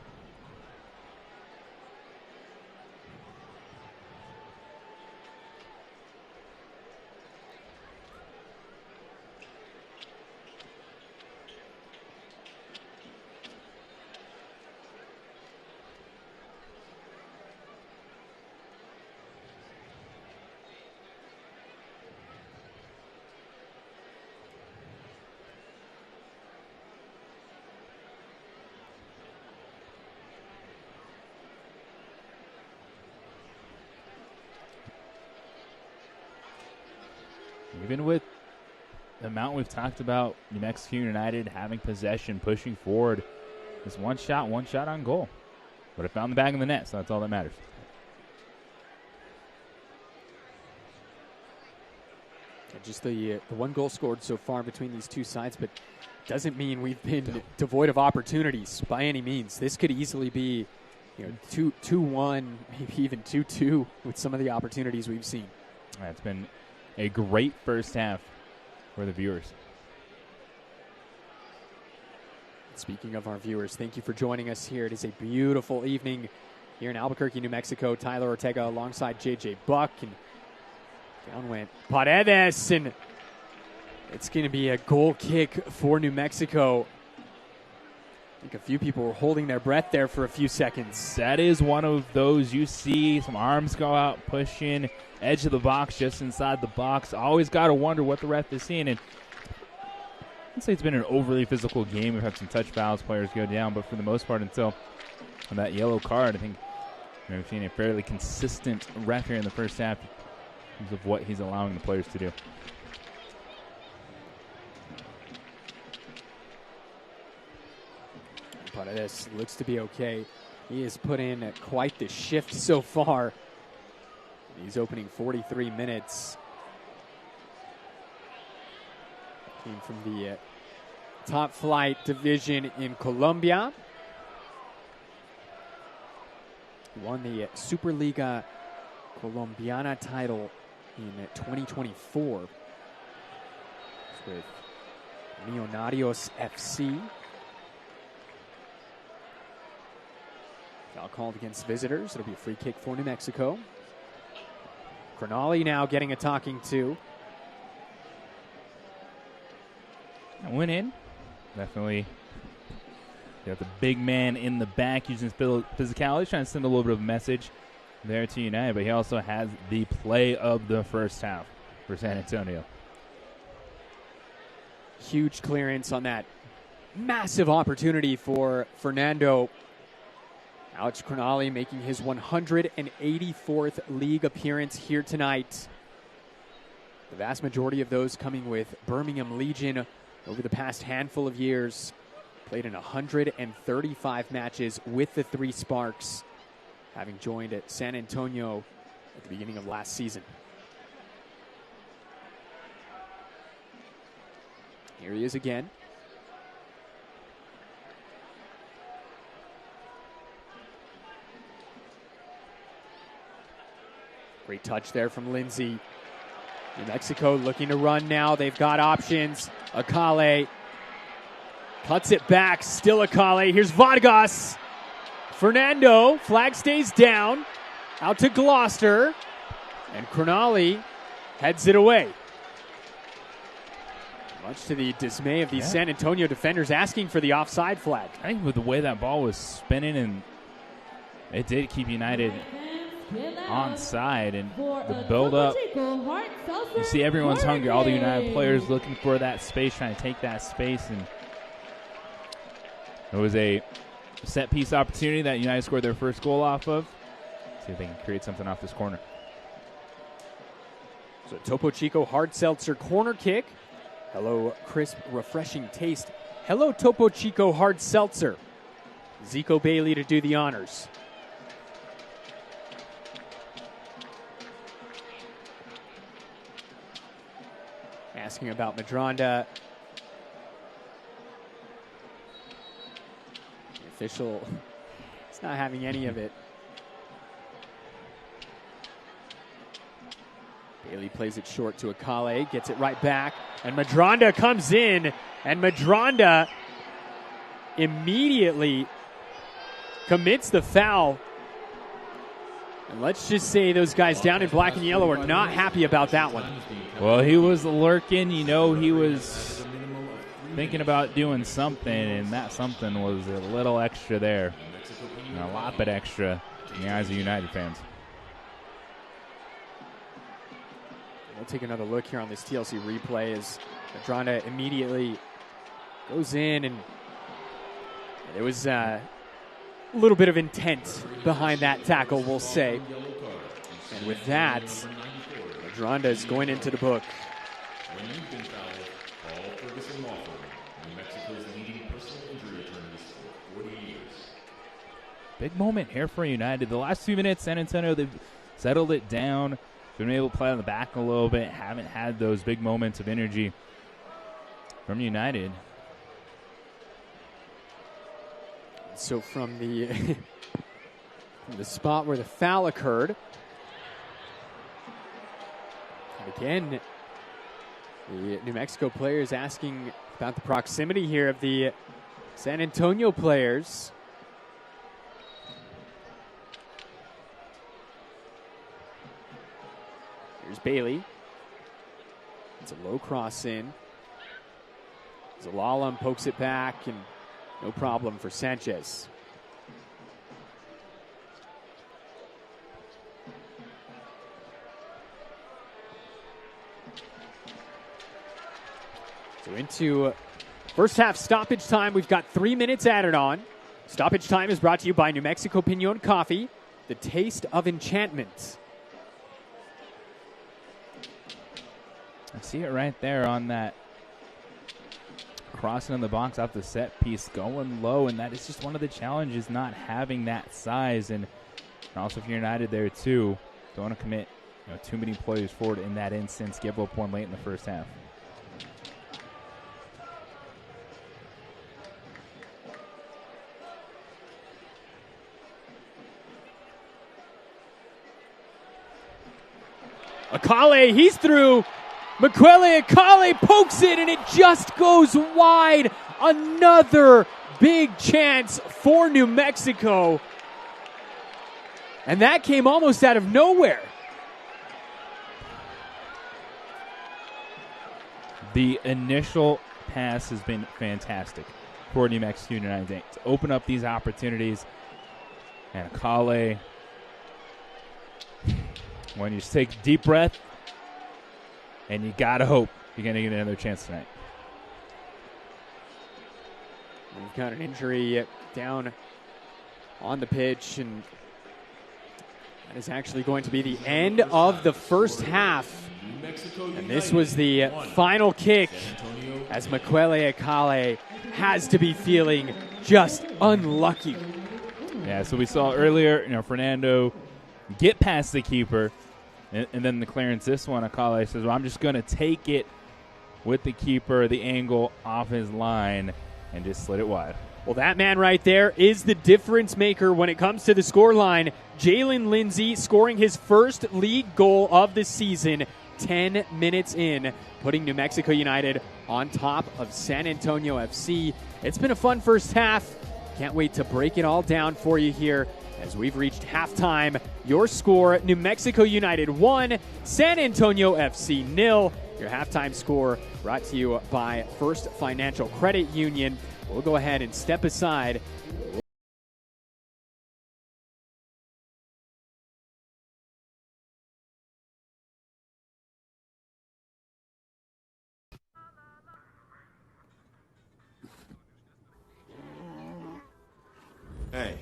Even with the amount we've talked about New Mexico United having possession, pushing forward, just one shot on goal. But it found the back of the net, so that's all that matters. Just the one goal scored so far between these two sides, but doesn't mean we've been devoid of opportunities by any means. This could easily be 2-1, maybe even 2-2 with some of the opportunities we've seen. It's been a great first half for the viewers. Speaking of our viewers, thank you for joining us here. It is a beautiful evening here in Albuquerque, New Mexico. Tyler Ortega alongside JJ Buck, and down went Paredes, and it's going to be a goal kick for New Mexico. I think a few people were holding their breath there for a few seconds. That is one of those you see some arms go out, push in, edge of the box, just inside the box. Always got to wonder what the ref is seeing. And I'd say it's been an overly physical game. We've had some touch fouls, players go down, but for the most part, until that yellow card, I think we've seen a fairly consistent ref here in the first half in terms of what he's allowing the players to do. Paredes looks to be okay. He has put in quite the shift so far. He's opening 43 minutes. Came from the top flight division in Colombia. Won the Superliga Colombiana title in 2024 with Millonarios FC. Foul called against visitors. It'll be a free kick for New Mexico. Cronali now getting a talking to. Went in. Definitely got the big man in the back using his physicality, trying to send a little bit of a message there to United, but he also has the play of the first half for San Antonio. huge clearance on that massive opportunity for Fernando. Alex Cronali making his 184th league appearance here tonight. The vast majority of those coming with Birmingham Legion over the past handful of years. Played in 135 matches with the Three Sparks, having joined at San Antonio at the beginning of last season. Here he is again. Great touch there from Lindsay. New Mexico looking to run now. They've got options. Akale cuts it back. Still Akale. Here's Vargas. Fernando. Flag stays down. Out to Gloucester. And Cronali heads it away. Much to the dismay of these San Antonio defenders, asking for the offside flag. I think with the way that ball was spinning, and it did keep United onside, and the build-up. You see everyone's hungry. All the United players looking for that space, trying to take that space, and it was a set-piece opportunity that United scored their first goal off of. See if they can create something off this corner. So Topo Chico hard seltzer corner kick. Hello, crisp, refreshing taste. Hello, Topo Chico hard seltzer. Zico Bailey to do the honors. Asking about Madronda. The official is not having any of it. Bailey plays it short to Akale, gets it right back, and Madronda comes in, and Madronda immediately commits the foul. And let's just say those guys down in black and yellow are not happy about that one. Well, he was lurking. You know, he was thinking about doing something, and that something was a little extra there. And a lot bit extra in the eyes of United fans. We'll take another look here on this TLC replay as Madronda immediately goes in, and there was a little bit of intent behind that tackle, we'll say. And with that, Madronda is going into the book. Big moment here for United. The last 2 minutes, San Antonio, they've settled it down. Been able to play on the back a little bit. Haven't had those big moments of energy from United. So from the from the spot where the foul occurred, and again, the New Mexico players asking about the proximity here of the San Antonio players. Here's Bailey. It's a low cross in. Zalalam pokes it back, and no problem for Sanchez. So into first half stoppage time. We've got 3 minutes added on. Stoppage time is brought to you by New Mexico Pinon Coffee, the taste of enchantment. I see it right there on that crossing in the box off the set piece, going low, and that is just one of the challenges, not having that size. And also, if you're United there too, don't want to commit too many players forward in that instance, give up one late in the first half. Akale, he's through. Miquele Akale pokes it, and it just goes wide. Another big chance for New Mexico. And that came almost out of nowhere. The initial pass has been fantastic for New Mexico United to open up these opportunities. And Akale, when you just take a deep breath, and you got to hope you're going to get another chance tonight. We've got an injury down on the pitch, and that is actually going to be the end of the first half. And this was the final kick, as Makwele Akale has to be feeling just unlucky. Yeah, so we saw earlier, Fernando get past the keeper, and then the clearance. This one, Akale says, well, I'm just going to take it with the keeper, the angle off his line, and just slid it wide. Well, that man right there is the difference maker when it comes to the scoreline. Jalen Lindsay scoring his first league goal of the season 10 minutes in, putting New Mexico United on top of San Antonio FC. It's been a fun first half. Can't wait to break it all down for you here as we've reached halftime. Your score, New Mexico United 1, San Antonio FC 0. Your halftime score brought to you by First Financial Credit Union. We'll go ahead and step aside. Hey,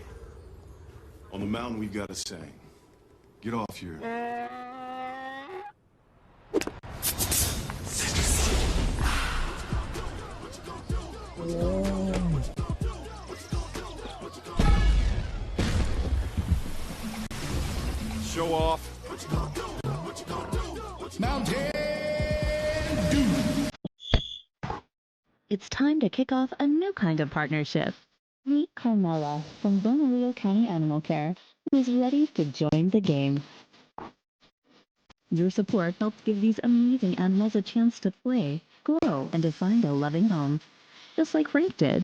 on the mountain we've got a saying. Get off your... Show off. Mountain Dew. It's time to kick off a new kind of partnership. Meet Carmela from Bernalillo County Animal Care, who is ready to join the game. Your support helps give these amazing animals a chance to play, grow, and to find a loving home, just like Frank did.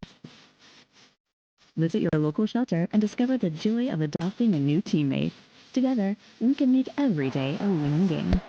Visit your local shelter and discover the joy of adopting a new teammate. Together, we can make every day a winning game.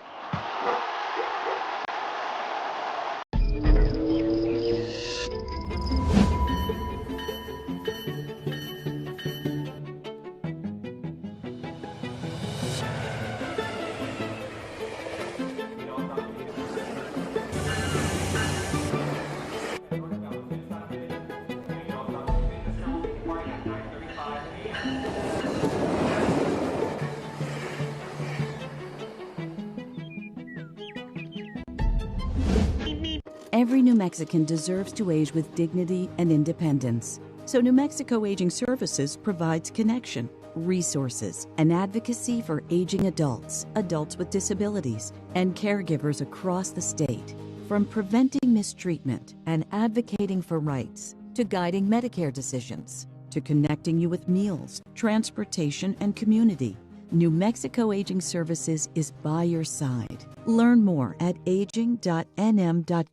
Every New Mexican deserves to age with dignity and independence. So New Mexico Aging Services provides connection, resources, and advocacy for aging adults, adults with disabilities, and caregivers across the state. From preventing mistreatment and advocating for rights, to guiding Medicare decisions, to connecting you with meals, transportation, and community, New Mexico Aging Services is by your side. Learn more at aging.nm.gov.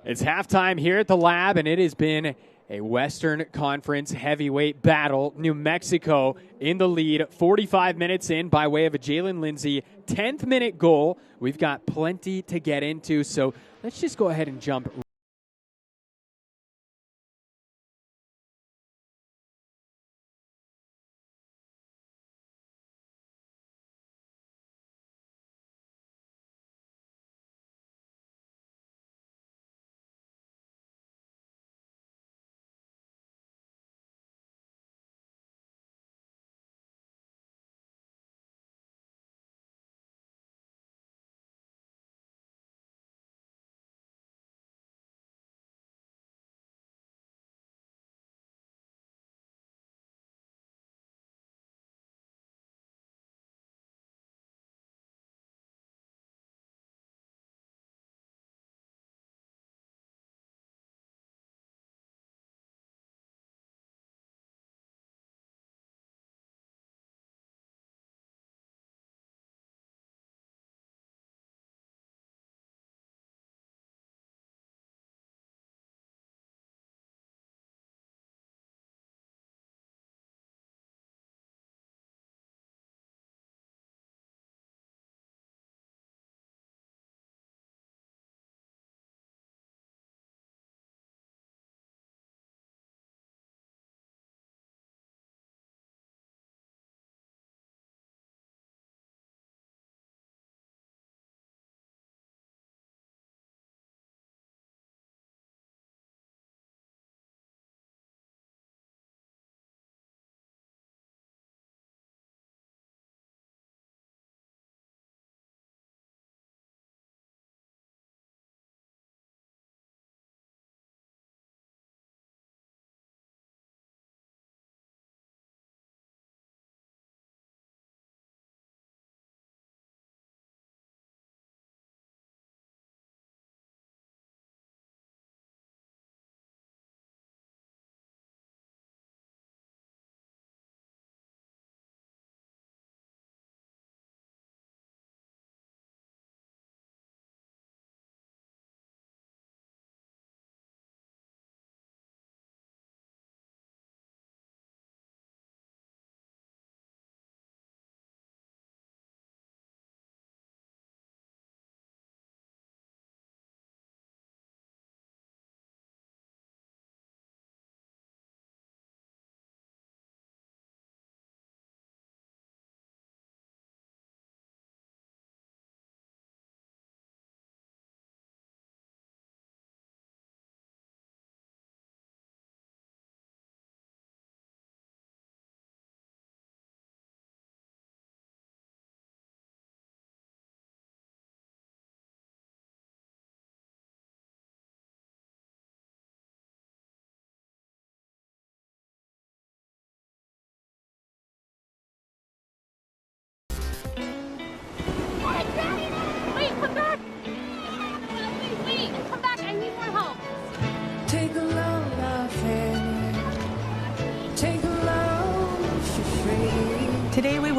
It's halftime here at the Lab, and it has been a Western Conference heavyweight battle. New Mexico in the lead, 45 minutes in by way of a Jalen Lindsay 10th minute goal. We've got plenty to get into, so let's just go ahead and jump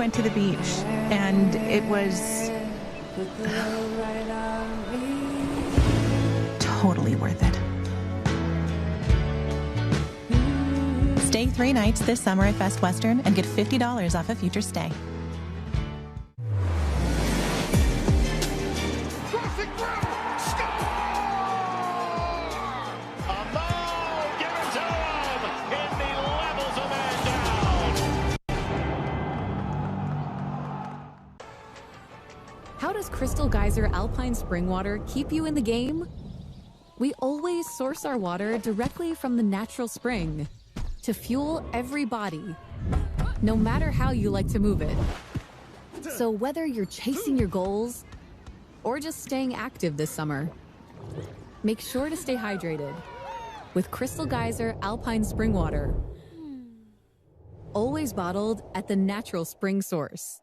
went to the beach, and it was totally worth it. Stay 3 nights this summer at Best Western and get $50 off a future stay. How does Crystal Geyser Alpine Spring Water keep you in the game? We always source our water directly from the natural spring to fuel every body, no matter how you like to move it. So whether you're chasing your goals or just staying active this summer, make sure to stay hydrated with Crystal Geyser Alpine Spring Water. Always bottled at the natural spring source.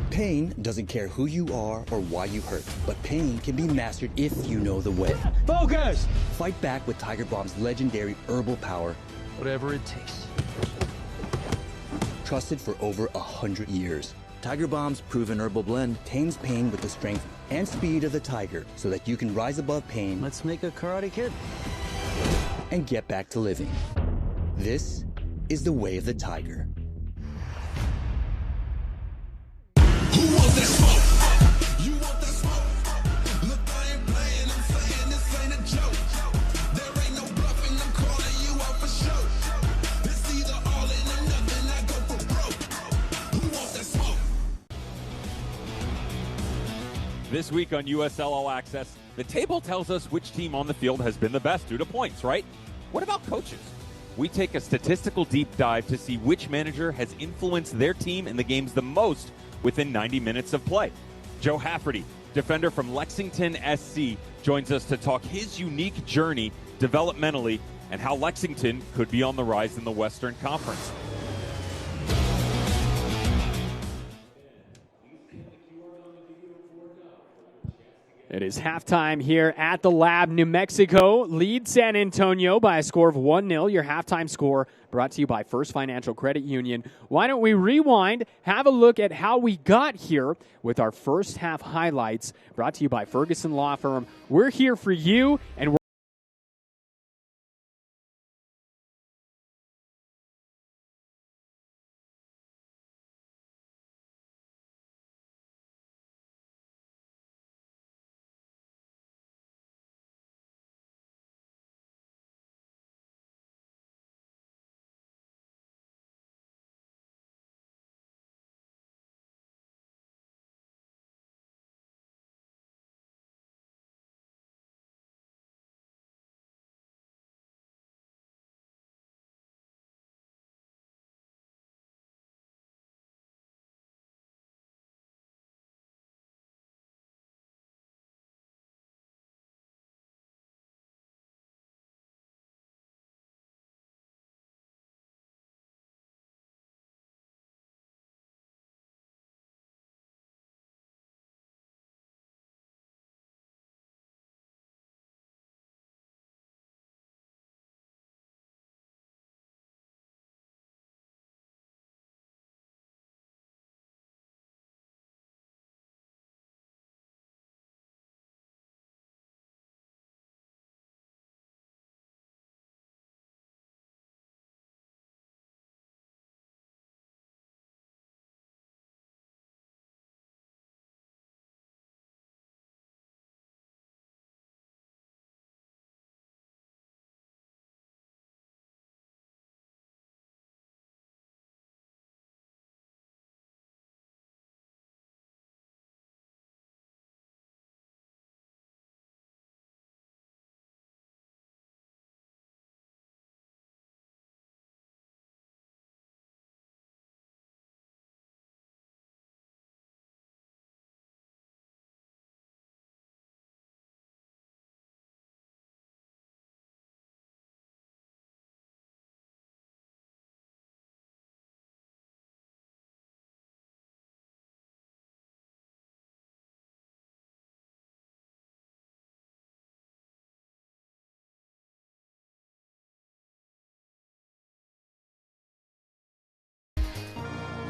Pain doesn't care who you are or why you hurt, but pain can be mastered if you know the way. Focus! Fight back with Tiger Balm's legendary herbal power. Whatever it takes. Trusted for over 100 years. Tiger Balm's proven herbal blend tames pain with the strength and speed of the tiger so that you can rise above pain. Let's make a Karate Kid. And get back to living. This is the way of the tiger. This week on USL All Access, the table tells us which team on the field has been the best due to points, right? What about coaches? We take a statistical deep dive to see which manager has influenced their team in the games the most within 90 minutes of play. Joe Hafferty, defender from Lexington SC, joins us to talk his unique journey developmentally and how Lexington could be on the rise in the Western Conference. It is halftime here at the Lab. New Mexico leads San Antonio by a score of 1-0. Your halftime score brought to you by First Financial Credit Union. Why don't we rewind, have a look at how we got here with our first half highlights brought to you by Ferguson Law Firm. We're here for you, and we're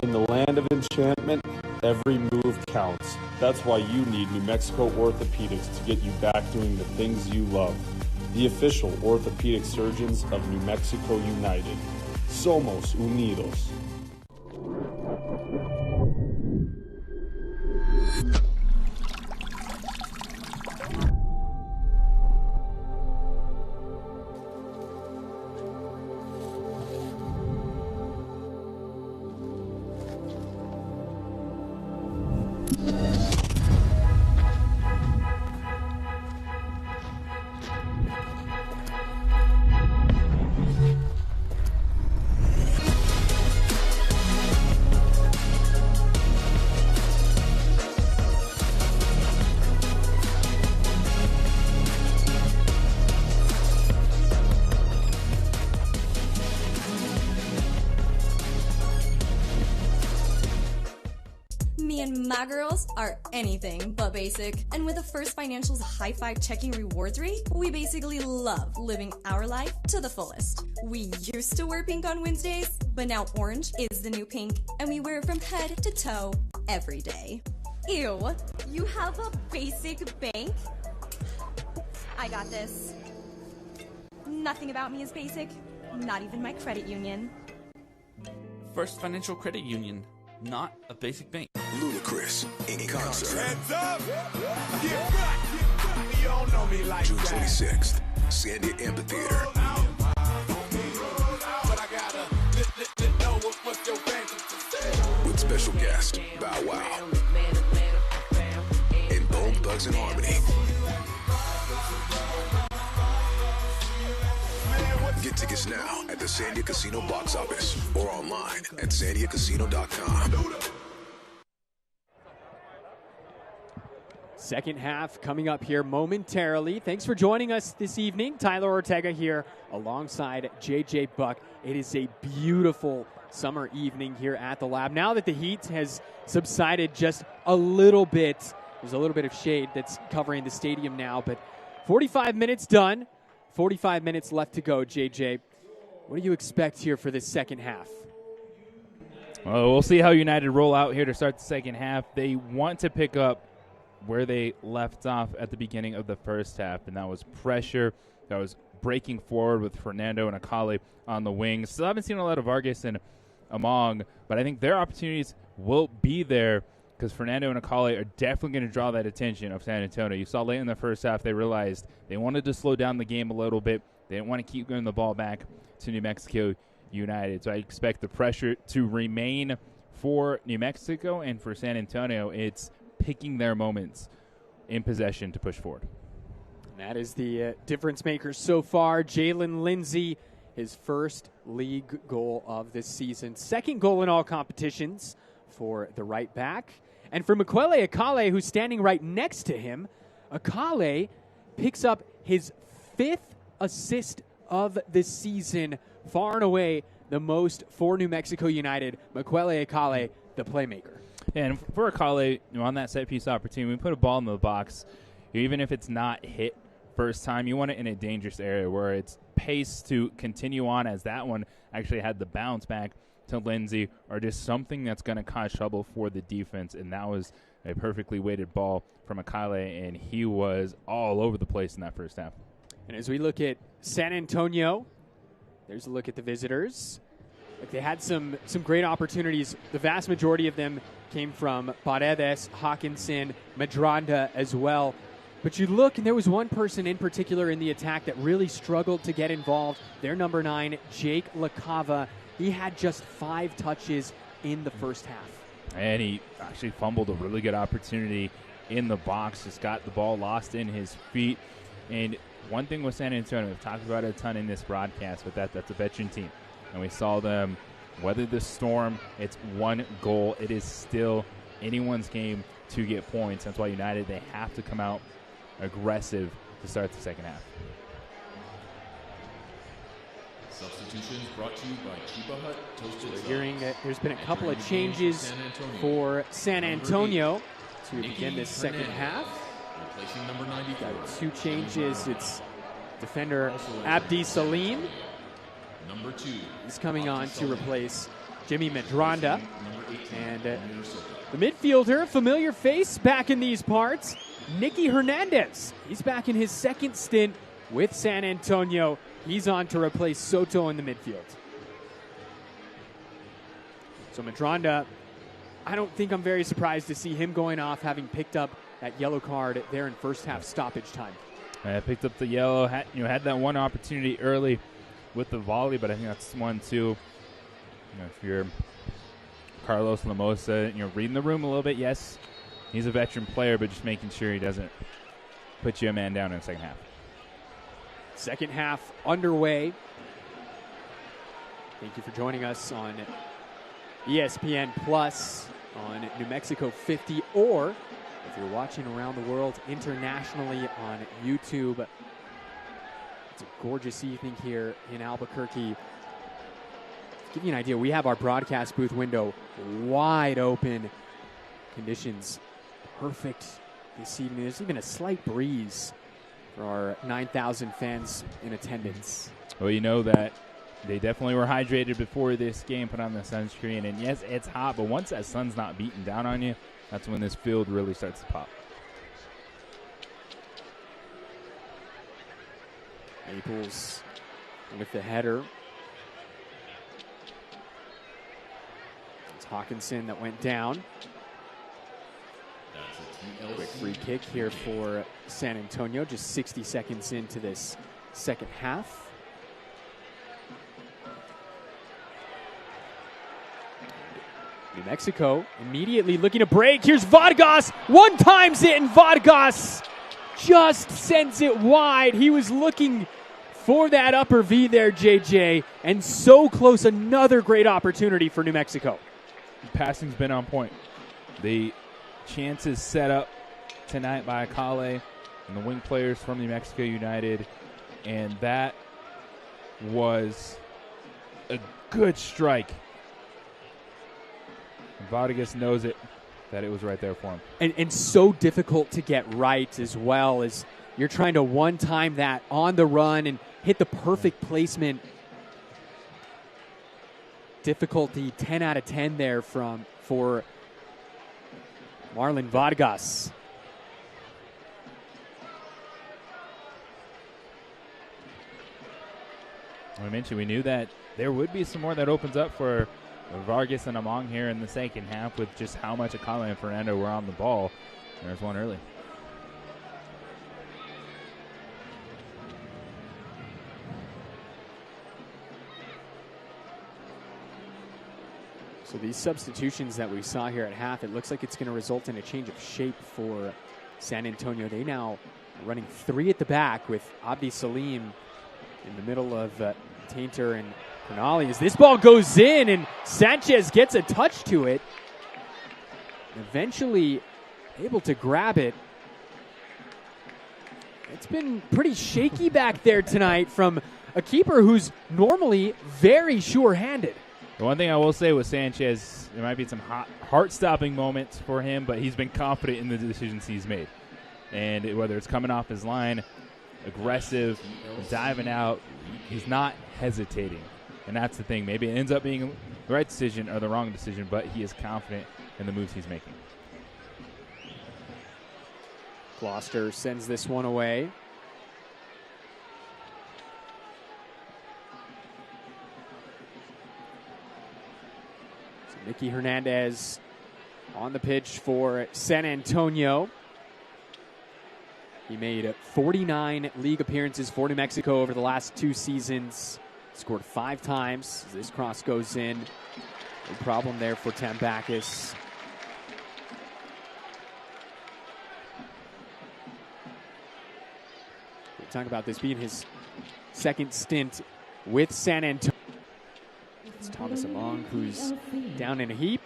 In the land of enchantment, every move counts. That's why you need New Mexico Orthopedics to get you back doing the things you love. The official orthopedic surgeons of New Mexico United. Somos Unidos. Me and my girls are anything but basic. And with the First Financial's high five checking rewards rate, we basically love living our life to the fullest. We used to wear pink on Wednesdays, but now orange is the new pink, and we wear it from head to toe every day. Ew, you have a basic bank? I got this. Nothing about me is basic, not even my credit union. First Financial Credit Union, not a basic bank. Ludacris in concert. Heads up! Get back! You don't know me like June that. 26th, Sandia Amphitheater. With special guest, Bow Wow. And Bone Thugs and Harmony. Get tickets now at the Sandia Casino box office or online at sandiacasino.com. Second half coming up here momentarily. Thanks for joining us this evening. Tyler Ortega here alongside JJ Buck. It is a beautiful summer evening here at the lab. Now that the heat has subsided just a little bit, there's a little bit of shade that's covering the stadium now, but 45 minutes done. 45 minutes left to go, JJ. What do you expect here for this second half? Well, we'll see how United roll out here to start the second half. They want to pick up where they left off at the beginning of the first half, and that was pressure. That was breaking forward with Fernando and Akale on the wings. Still haven't seen a lot of Vargas and Among, but I think their opportunities will be there because Fernando and Akale are definitely going to draw that attention of San Antonio. You saw late in the first half they realized they wanted to slow down the game a little bit. They didn't want to keep getting the ball back to New Mexico United. So I expect the pressure to remain for New Mexico, and for San Antonio, it's picking their moments in possession to push forward. And that is the difference maker so far. Jalen Lindsay, his first league goal of this season. Second goal in all competitions for the right back. And for Mukwele Akale, who's standing right next to him, Akale picks up his 5th assist of the season, far and away the most for New Mexico United. Mukwele Akale, the playmaker. And for Akale, on that set-piece opportunity, we put a ball in the box. Even if it's not hit first time, you want it in a dangerous area where it's paced to continue on, as that one actually had the bounce back to Lindsay, or just something that's going to cause trouble for the defense. And that was a perfectly weighted ball from Akale, and he was all over the place in that first half. And as we look at San Antonio, there's a look at the visitors. Like, they had some great opportunities. The vast majority of them came from Paredes, Hawkinson, Medranda as well. But you look, and there was one person in particular in the attack that really struggled to get involved. Their number 9, Jake LaCava. He had just 5 touches in the first half. And he actually fumbled a really good opportunity in the box. Just got the ball lost in his feet. And one thing with San Antonio, we've talked about it a ton in this broadcast, but that's a veteran team. And we saw them weather the storm. It's one goal. It is still anyone's game to get points. That's why United, they have to come out aggressive to start the second half. Substitutions brought to you by Chiba Hut Toasted We're hearing that there's been a couple of changes for San Antonio to begin this second half. Replacing number 94. Got 2 changes. It's defender Abdi Number 2. He's coming on to replace Jimmy Medranda. Number 18. And the midfielder, familiar face back in these parts, Nicky Hernandez. He's back in his second stint with San Antonio. He's on to replace Soto in the midfield. So Madronda, I don't think I'm very surprised to see him going off, having picked up that yellow card there in first half stoppage time. Picked up the yellow, had that one opportunity early with the volley, but I think that's one too. If you're Carlos Lamosa, reading the room a little bit, yes, he's a veteran player, but just making sure he doesn't put you a man down in the second half. Second half underway. Thank you for joining us on ESPN Plus on New Mexico 50, or if you're watching around the world internationally on YouTube. It's a gorgeous evening here in Albuquerque. To give you an idea, we have our broadcast booth window wide open. Conditions perfect this evening. There's even a slight breeze for our 9,000 fans in attendance. Well, you know that they definitely were hydrated before this game, put on the sunscreen. And yes, it's hot, but once that sun's not beating down on you, that's when this field really starts to pop. Maples with the header. It's Hawkinson that went down. Quick free kick here for San Antonio, just 60 seconds into this second half. New Mexico immediately looking to break. Here's Vargas. One times it, and Vargas just sends it wide. He was looking for that upper V there, JJ, and so close. Another great opportunity for New Mexico. Passing's been on point. The chances set up tonight by Akale and the wing players from New Mexico United, and that was a good strike. Vargas knows it, that it was right there for him. And so difficult to get right, as well as you're trying to one-time that on the run and hit the perfect placement. Difficulty 10 out of 10 there for Marlon Vargas. I mentioned we knew that there would be some more that opens up for Vargas and Among here in the second half with just how much Akale and Fernando were on the ball. There's one early. So these substitutions that we saw here at half, it looks like it's going to result in a change of shape for San Antonio. They now are running three at the back with Abdi Salim in the middle of Tainter and Pernali. As this ball goes in and Sanchez gets a touch to it, eventually able to grab it. It's been pretty shaky back there tonight from a keeper who's normally very sure-handed. The one thing I will say with Sanchez, there might be some heart-stopping moments for him, but he's been confident in the decisions he's made. And whether it's coming off his line, aggressive, diving out, he's not hesitating. And that's the thing. Maybe it ends up being the right decision or the wrong decision, but he is confident in the moves he's making. Gloucester sends this one away. So Nicky Hernandez on the pitch for San Antonio. He made 49 league appearances for New Mexico over the last 2 seasons. Scored 5 times. This cross goes in. No problem there for Tambakis. We talk about this being his second stint with San Antonio. It's Thomas Among, who's down in a heap.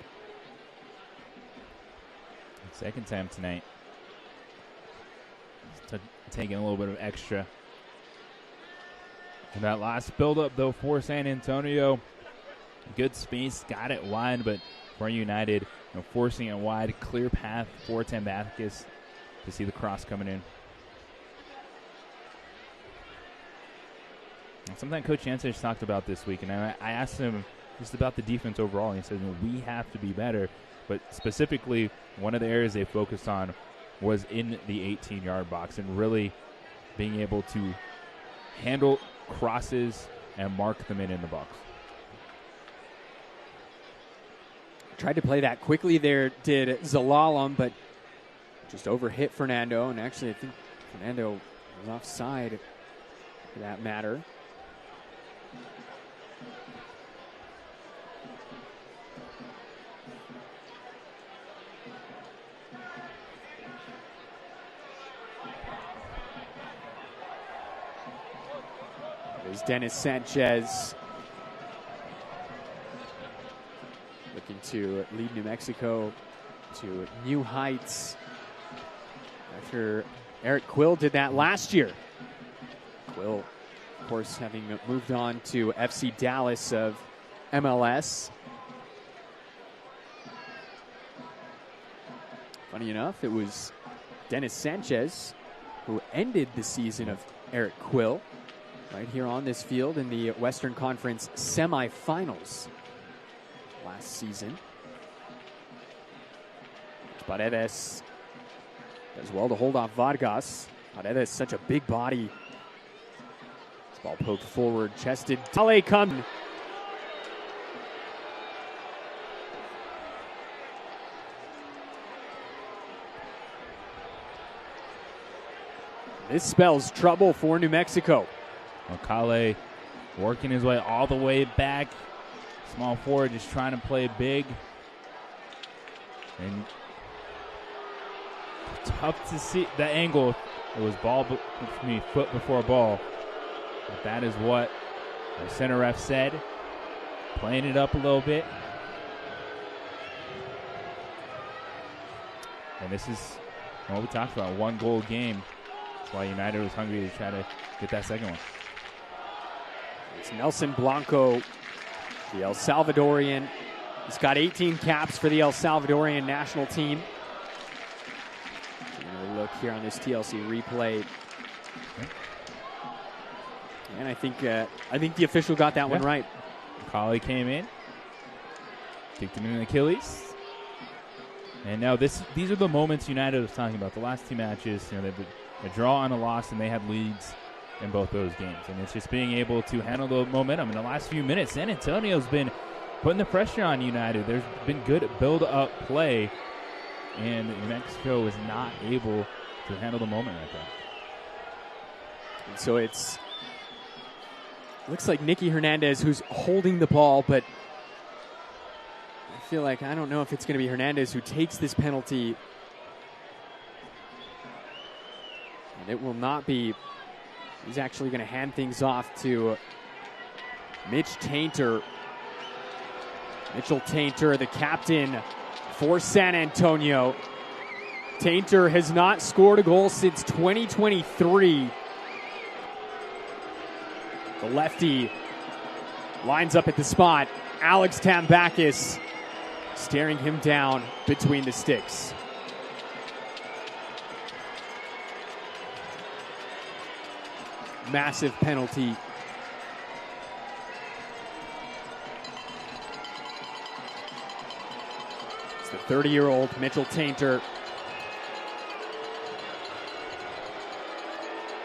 Second time tonight. Taking a little bit of extra. And that last build-up, though, for San Antonio. Good space, got it wide, but for United, forcing it wide. Clear path for Tambakis to see the cross coming in. And something Coach Jansen talked about this week, and I asked him just about the defense overall. And he said, we have to be better. But specifically, one of the areas they focused on was in the 18-yard box and really being able to handle crosses and mark them in the box. Tried to play that quickly there, did Zalalem, but just overhit Fernando. And actually, I think Fernando was offside for that matter. There's Dennis Sanchez looking to lead New Mexico to new heights after Eric Quill did that last year. Quill, of course, having moved on to FC Dallas of MLS. Funny enough, it was Dennis Sanchez who ended the season of Eric Quill right here on this field in the Western Conference semifinals last season. Paredes does well to hold off Vargas. Paredes, such a big body. This ball poked forward, chested. Tale come. This spells trouble for New Mexico. Okale working his way all the way back. Small forward just trying to play big. And tough to see the angle. It was foot before ball. But that is what the center ref said. Playing it up a little bit. And this is what we talked about, 1-goal game. That's why United was hungry to try to get that second one. It's Nelson Blanco, the El Salvadorian. He's got 18 caps for the El Salvadorian national team. Look here on this TLC replay. And I think the official got that one right. Colley came in, kicked him in the Achilles. And now these are the moments United was talking about. The last two matches, they've a draw and a loss, and they had leads in both those games. And it's just being able to handle the momentum. In the last few minutes, San Antonio's been putting the pressure on United. There's been good build-up play, and New Mexico is not able to handle the moment right there. And so looks like Nicky Hernandez who's holding the ball, but I feel like I don't know if it's going to be Hernandez who takes this penalty. And it will not be. He's actually going to hand things off to Mitch Tainter. Mitchell Tainter, the captain for San Antonio. Tainter has not scored a goal since 2023. The lefty lines up at the spot. Alex Tambakis staring him down between the sticks. Massive penalty. It's the 30-year-old Mitchell Tainter.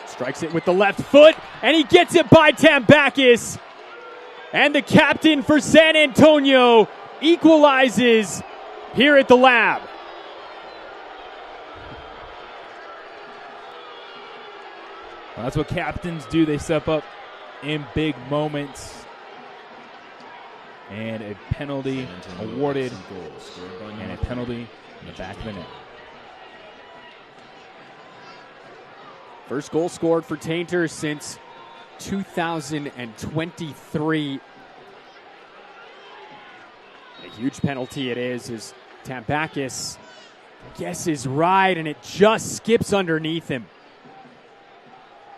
Strikes it with the left foot, and he gets it by Tambakis. And the captain for San Antonio equalizes here at the Lab. Well, that's what captains do. They step up in big moments. And a penalty awarded, and a penalty in the back of the net. First goal scored for Tainter since 2023. A huge penalty it is as Tambakis guesses right, and it just skips underneath him.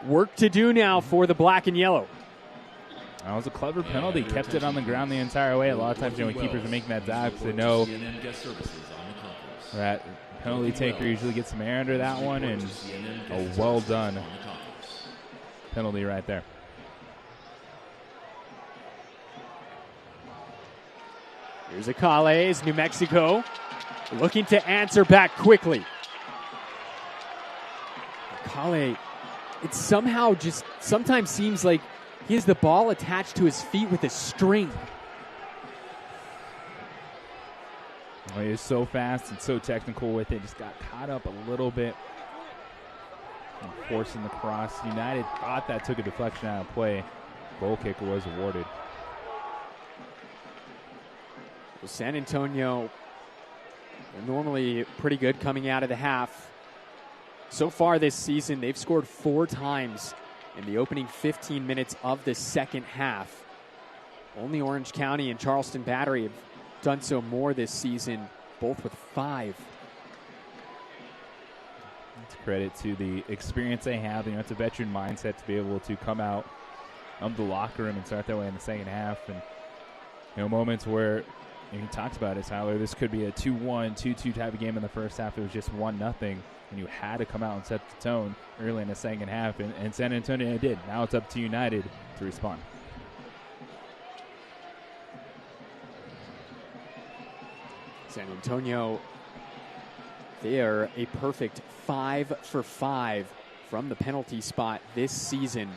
Work to do now for the black and yellow. That was a clever penalty. Kept it on the ground the entire way. A lot of times when keepers are making that dive, they know that penalty taker usually gets some air under that one, and a well done penalty right there. Here's Akale as New Mexico looking to answer back quickly. Akale, it somehow just sometimes seems like he has the ball attached to his feet with a string. Oh, he is so fast and so technical with it. Just got caught up a little bit. And forcing the cross. United thought that took a deflection out of play. Goal kick was awarded. Well, San Antonio, they're normally pretty good coming out of the half. So far this season, they've scored 4 times in the opening 15 minutes of the second half. Only Orange County and Charleston Battery have done so more this season, both with 5. It's credit to the experience they have. You know, it's a veteran mindset to be able to come out of the locker room and start that way in the second half. And, you know, moments where, and he talks about it, Tyler, this could be a 2-1, 2-2 type of game in the first half. It was just 1-0, and you had to come out and set the tone early in the second half, and San Antonio did. Now it's up to United to respond. San Antonio, they are a perfect 5 for 5 from the penalty spot this season.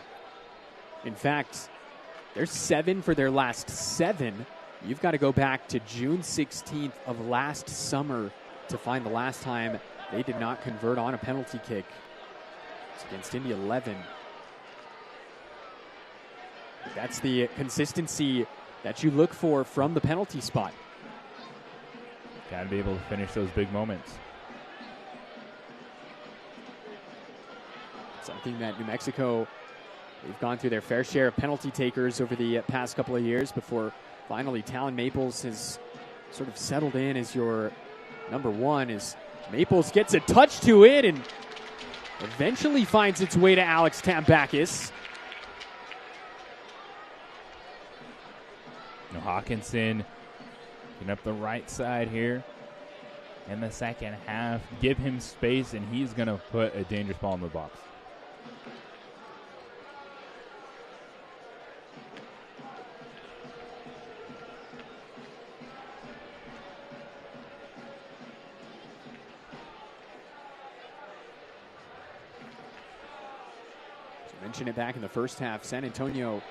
In fact, they're 7 for their last 7. You've got to go back to June 16th of last summer to find the last time they did not convert on a penalty kick. It's against Indy 11. That's the consistency that you look for from the penalty spot. Got to be able to finish those big moments. Something that New Mexico, they've gone through their fair share of penalty takers over the past couple of years before finally Talon Maples has sort of settled in as your number 1, as Maples gets a touch to it and eventually finds its way to Alex Tambakis. Now Hawkinson getting up the right side here in the second half. Give him space, and he's going to put a dangerous ball in the box. Mentioned it back in the first half. San Antonio,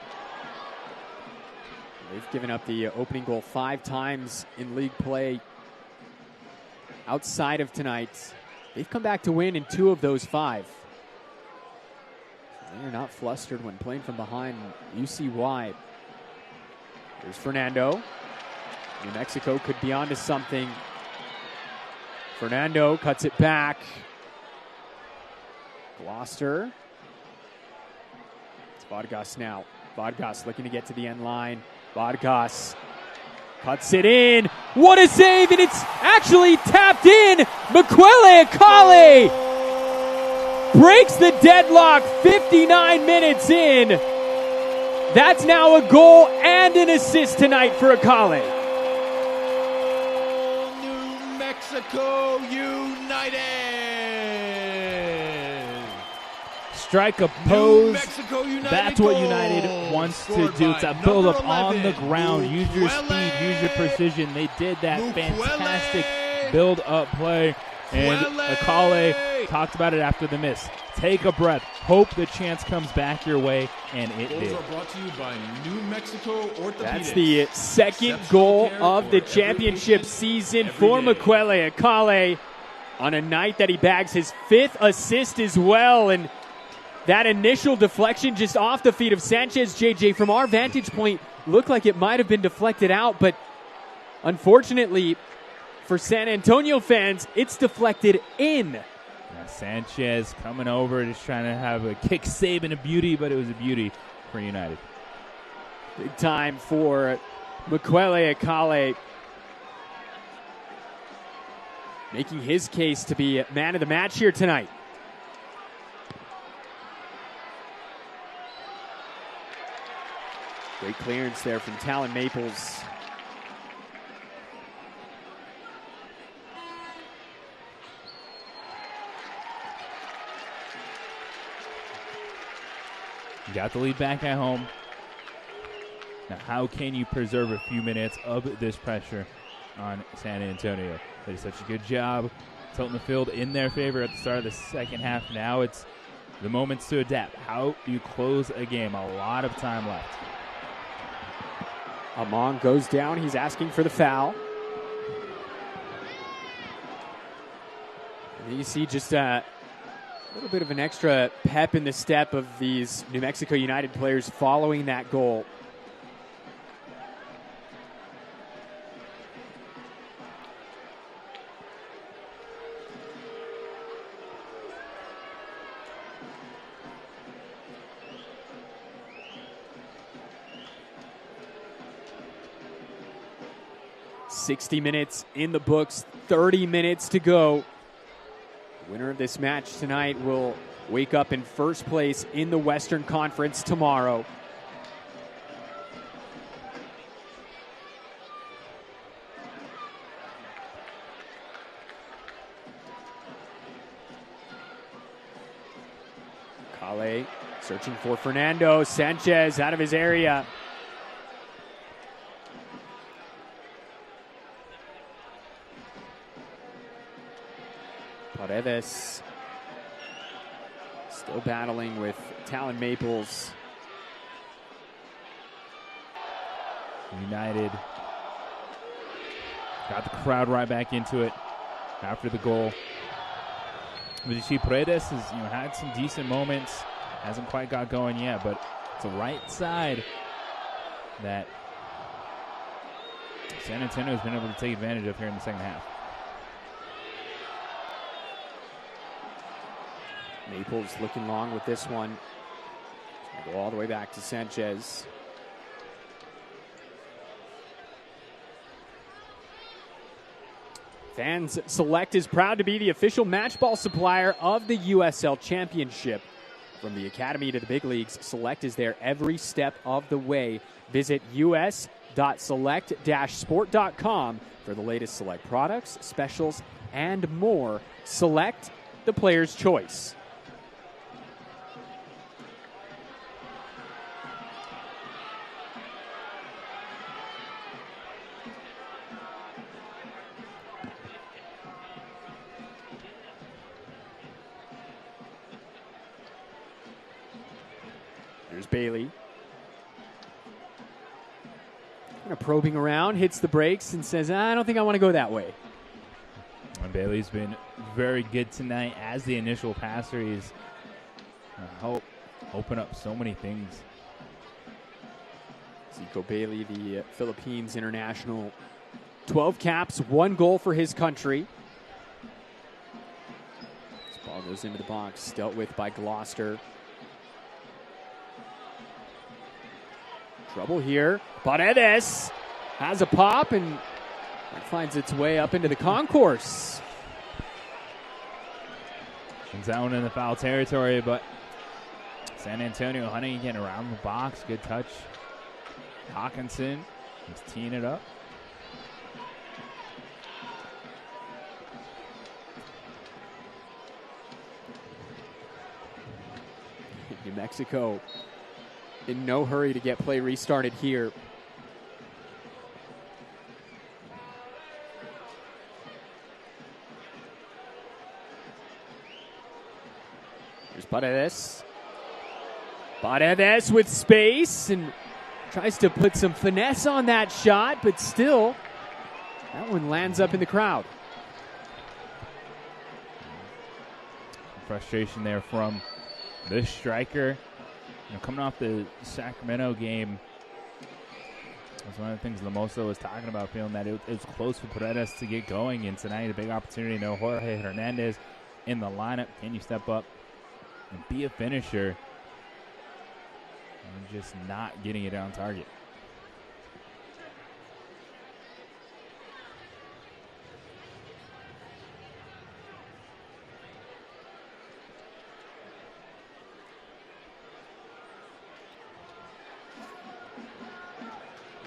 they've given up the opening goal 5 times in league play. Outside of tonight, they've come back to win in 2 of those 5. They're not flustered when playing from behind. You see why. Here's Fernando. New Mexico could be onto something. Fernando cuts it back. Gloucester. Vargas now. Vargas looking to get to the end line. Vargas cuts it in. What a save, and it's actually tapped in. Makwele Akale breaks the deadlock 59 minutes in. That's now a goal and an assist tonight for Akale. New Mexico United. Strike a pose. That's what United wants to do. It's a build up on the ground. Use your speed, use your precision. They did that fantastic build up play. And Akale talked about it after the miss. Take a breath. Hope the chance comes back your way, and it did. Goals are brought to you by New Mexico Orthopedics. That's the second goal of the championship season for Makwele Akale on a night that he bags his 5th assist as well. And that initial deflection just off the feet of Sanchez, JJ, from our vantage point, looked like it might have been deflected out, but unfortunately for San Antonio fans, it's deflected in. Now Sanchez coming over, just trying to have a kick save and a beauty, but it was a beauty for United. Big time for Makwele Akale, making his case to be man of the match here tonight. Great clearance there from Talon Maples. Got the lead back at home. Now, how can you preserve a few minutes of this pressure on San Antonio? They did such a good job tilting the field in their favor at the start of the second half. Now it's the moments to adapt. How do you close a game? A lot of time left. Amon goes down. He's asking for the foul. And you see just a little bit of an extra pep in the step of these New Mexico United players following that goal. "60 minutes in the books, 30 minutes to go. The winner of this match tonight will wake up in first place in the Western Conference tomorrow." Kale searching for Fernando. Sanchez out of his area. Paredes still battling with Talon Maples. United got the crowd right back into it after the goal. But you see, Paredes has had some decent moments. Hasn't quite got going yet, but it's the right side that San Antonio has been able to take advantage of here in the second half. Maples looking long with this one. Go all the way back to Sanchez. Fans Select is proud to be the official match ball supplier of the USL Championship. From the academy to the big leagues, Select is there every step of the way. Visit us.select-sport.com for the latest Select products, specials, and more. Select, the player's choice. Here's Bailey. Kind of probing around, hits the brakes, and says, I don't think I want to go that way. And Bailey's been very good tonight as the initial passer. He's helped open up so many things. Zico Bailey, the Philippines international. 12 caps, 1 goal for his country. This ball goes into the box, dealt with by Gloucester. Trouble here. Paredes has a pop and it finds its way up into the concourse. Sends that one in the foul territory, but San Antonio hunting again around the box. Good touch. Hawkinson is teeing it up. New Mexico in no hurry to get play restarted here. Here's Paredes. Paredes with space and tries to put some finesse on that shot, but still, that one lands up in the crowd. Frustration there from this striker. Coming off the Sacramento game, that's one of the things Lamosa was talking about, feeling that it was close for Paredes to get going, and tonight a big opportunity. No Jorge Hernandez in the lineup. Can you step up and be a finisher? And just not getting it on target.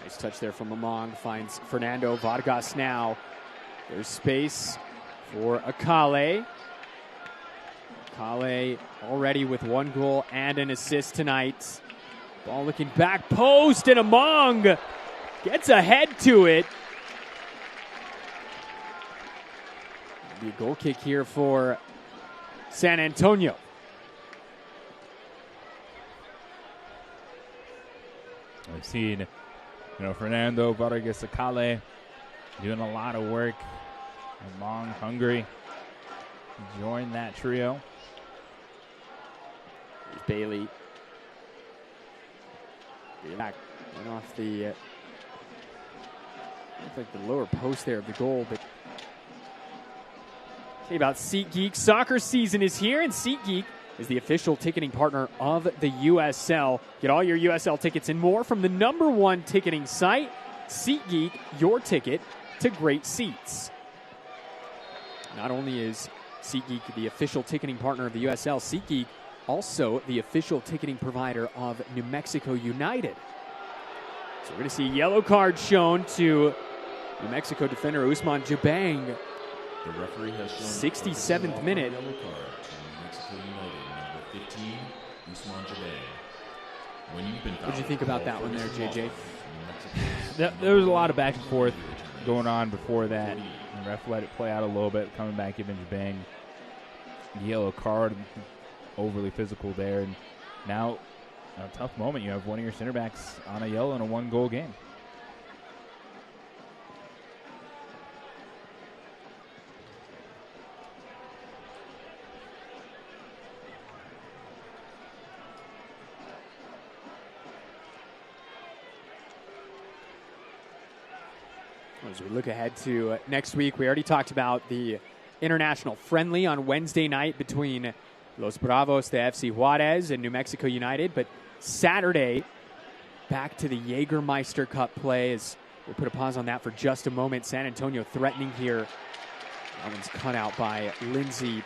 Nice touch there from Among. Finds Fernando Vargas now. There's space for Akale. Akale already with 1 goal and an assist tonight. Ball looking back post, and Among gets ahead to it. Be a goal kick here for San Antonio. I've seen, Fernando Vargas-Acale doing a lot of work. Among hungry. Join that trio. There's Bailey. Back went off the looked like the lower post there of the goal, but tell you about SeatGeek. Soccer season is here, and SeatGeek is the official ticketing partner of the USL. Get all your USL tickets and more from the #1 ticketing site, SeatGeek, your ticket to great seats. Not only is SeatGeek the official ticketing partner of the USL, SeatGeek also the official ticketing provider of New Mexico United. So we're going to see a yellow card shown to New Mexico defender Ousmane Jabang. The referee has shown 67th minute. Yellow card to New Mexico United, number 15, Ousmane Jabang. When you've been what did you think about that one there, JJ? There was a lot of back and forth going on before that. The ref let it play out a little bit, coming back, giving Jabang the yellow card. Overly physical there, and now a tough moment. You have one of your center backs on a yellow in a 1-goal game. As we look ahead to next week, we already talked about the international friendly on Wednesday night between Los Bravos de FC Juarez and New Mexico United. But Saturday, back to the Jägermeister Cup play. As we'll put a pause on that for just a moment. San Antonio threatening here. That one's cut out by Lindsay.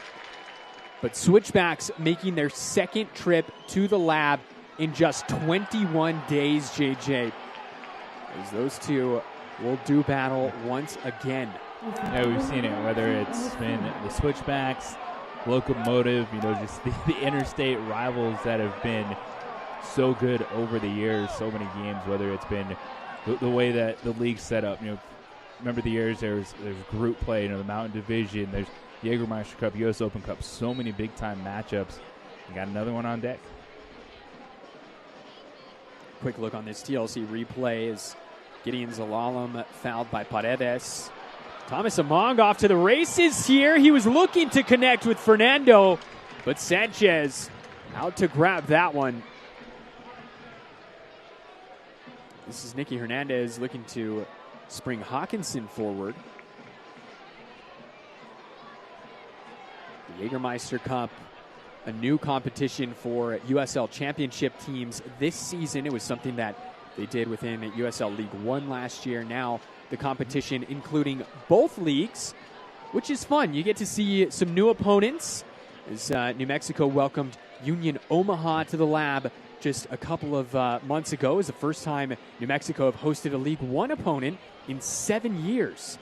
But Switchbacks making their second trip to the lab in just 21 days, JJ. As those two will do battle once again. Yeah, we've seen it, whether it's been the Switchbacks, Locomotive, just the interstate rivals that have been so good over the years, so many games, whether it's been the way that the league's set up. Remember the years there's group play, the Mountain Division, there's Jägermeister Cup, US Open Cup, so many big-time matchups. We got another one on deck. Quick look on this TLC replay as Gideon Zalalem fouled by Paredes. Thomas Among off to the races here. He was looking to connect with Fernando, but Sanchez out to grab that one. This is Nicky Hernandez looking to spring Hawkinson forward. The Jägermeister Cup, a new competition for USL Championship teams this season. It was something that they did within USL League One last year. Now the competition including both leagues, which is fun. You get to see some new opponents as New Mexico welcomed Union Omaha to the lab just a couple of months ago. It was the first time New Mexico have hosted a League One opponent in 7 years.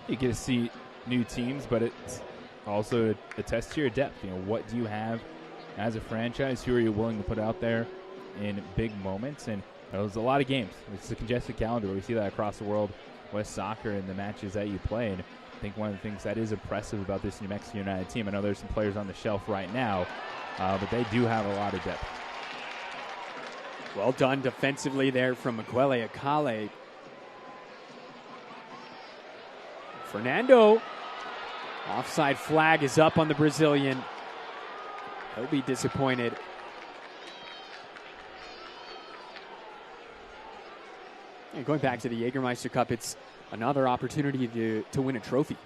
You get to see new teams, but it's also a test to your depth. What do you have as a franchise? Who are you willing to put out there in big moments? And there's a lot of games. It's a congested calendar. We see that across the world with soccer and the matches that you play. And I think one of the things that is impressive about this New Mexico United team, I know there's some players on the shelf right now, but they do have a lot of depth. Well done defensively there from Miguel Acale. Fernando, offside flag is up on the Brazilian. He'll be disappointed. And going back to the Jägermeister Cup, it's another opportunity to win a trophy.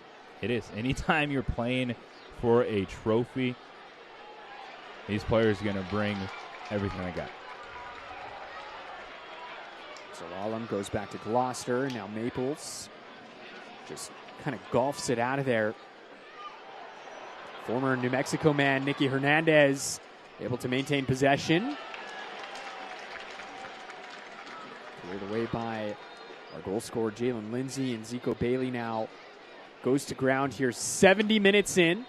It is. Anytime you're playing for a trophy, these players are going to bring everything they got. Zalalem goes back to Gloucester. Now Maples just kind of golfs it out of there. Former New Mexico man Nicky Hernandez able to maintain possession. Cleared away by our goal scorer Jalen Lindsay, and Zico Bailey now goes to ground here 70 minutes in.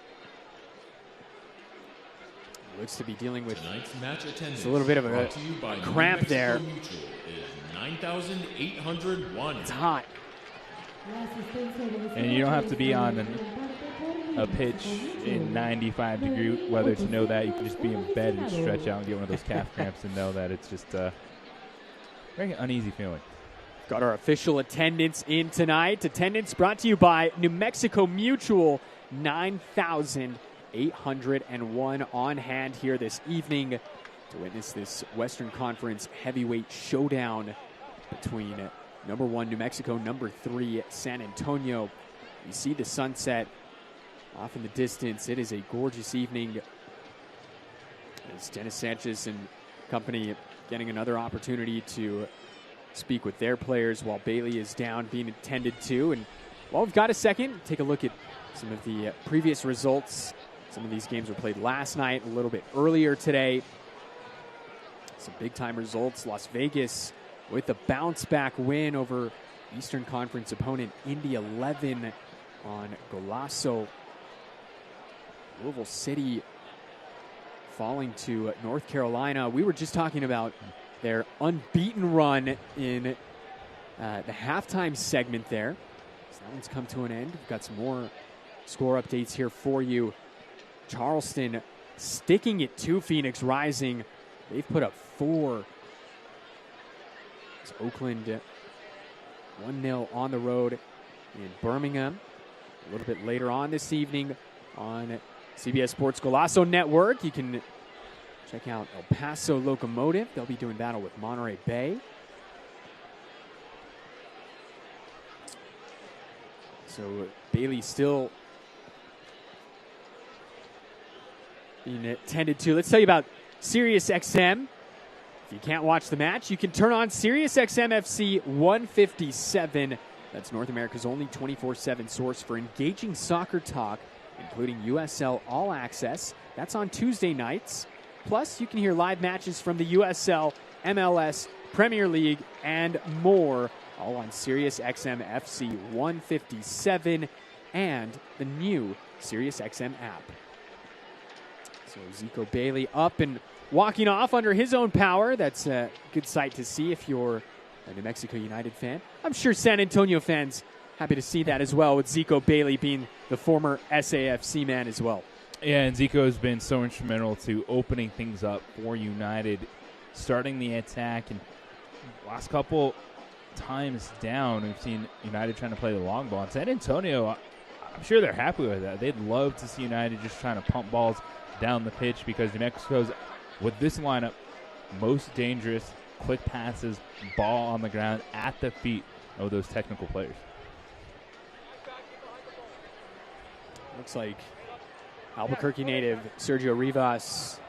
Looks to be dealing with Tonight's match attendance it's a little bit of a brought to you by cramp New Mexico there. Mutual is 9,801. It's hot. And you don't have to be on a pitch in 95-degree weather to know that. You can just be in bed and stretch out and get one of those calf cramps and know that it's just a very uneasy feeling. Got our official attendance in tonight. Attendance brought to you by New Mexico Mutual. 9,801 on hand here this evening to witness this Western Conference heavyweight showdown between number 1 New Mexico, number 3 San Antonio. You see the sunset off in the distance. It is a gorgeous evening as Dennis Sanchez and company getting another opportunity to speak with their players while Bailey is down being attended to. And while we've got a second, take a look at some of the previous results. Some of these games were played last night, a little bit earlier today. Some big-time results. Las Vegas with a bounce-back win over Eastern Conference opponent Indy 11 on Golasso. Louisville City falling to North Carolina. We were just talking about their unbeaten run in the halftime segment there. So that one's come to an end. We've got some more score updates here for you. Charleston sticking it to Phoenix Rising. They've put up 4. It's Oakland 1-0 on the road in Birmingham. A little bit later on this evening on CBS Sports Golasso Network, you can check out El Paso Locomotive. They'll be doing battle with Monterey Bay. So Bailey still being attended to. Let's tell you about SiriusXM. If you can't watch the match, you can turn on SiriusXM FC 157. That's North America's only 24/7 source for engaging soccer talk, including USL All Access. That's on Tuesday nights. Plus, you can hear live matches from the USL, MLS, Premier League, and more, all on SiriusXM FC 157 and the new SiriusXM app. So Zico Bailey up and walking off under his own power. That's a good sight to see if you're a New Mexico United fan. I'm sure San Antonio fans happy to see that as well, with Zico Bailey being the former SAFC man as well. Yeah, and Zico has been so instrumental to opening things up for United, starting the attack. And last couple times down, we've seen United trying to play the long ball. And San Antonio, I'm sure they're happy with that. They'd love to see United just trying to pump balls down the pitch, because New Mexico's, with this lineup, most dangerous, quick passes, ball on the ground, at the feet of those technical players. Looks like Albuquerque native Sergio Rivas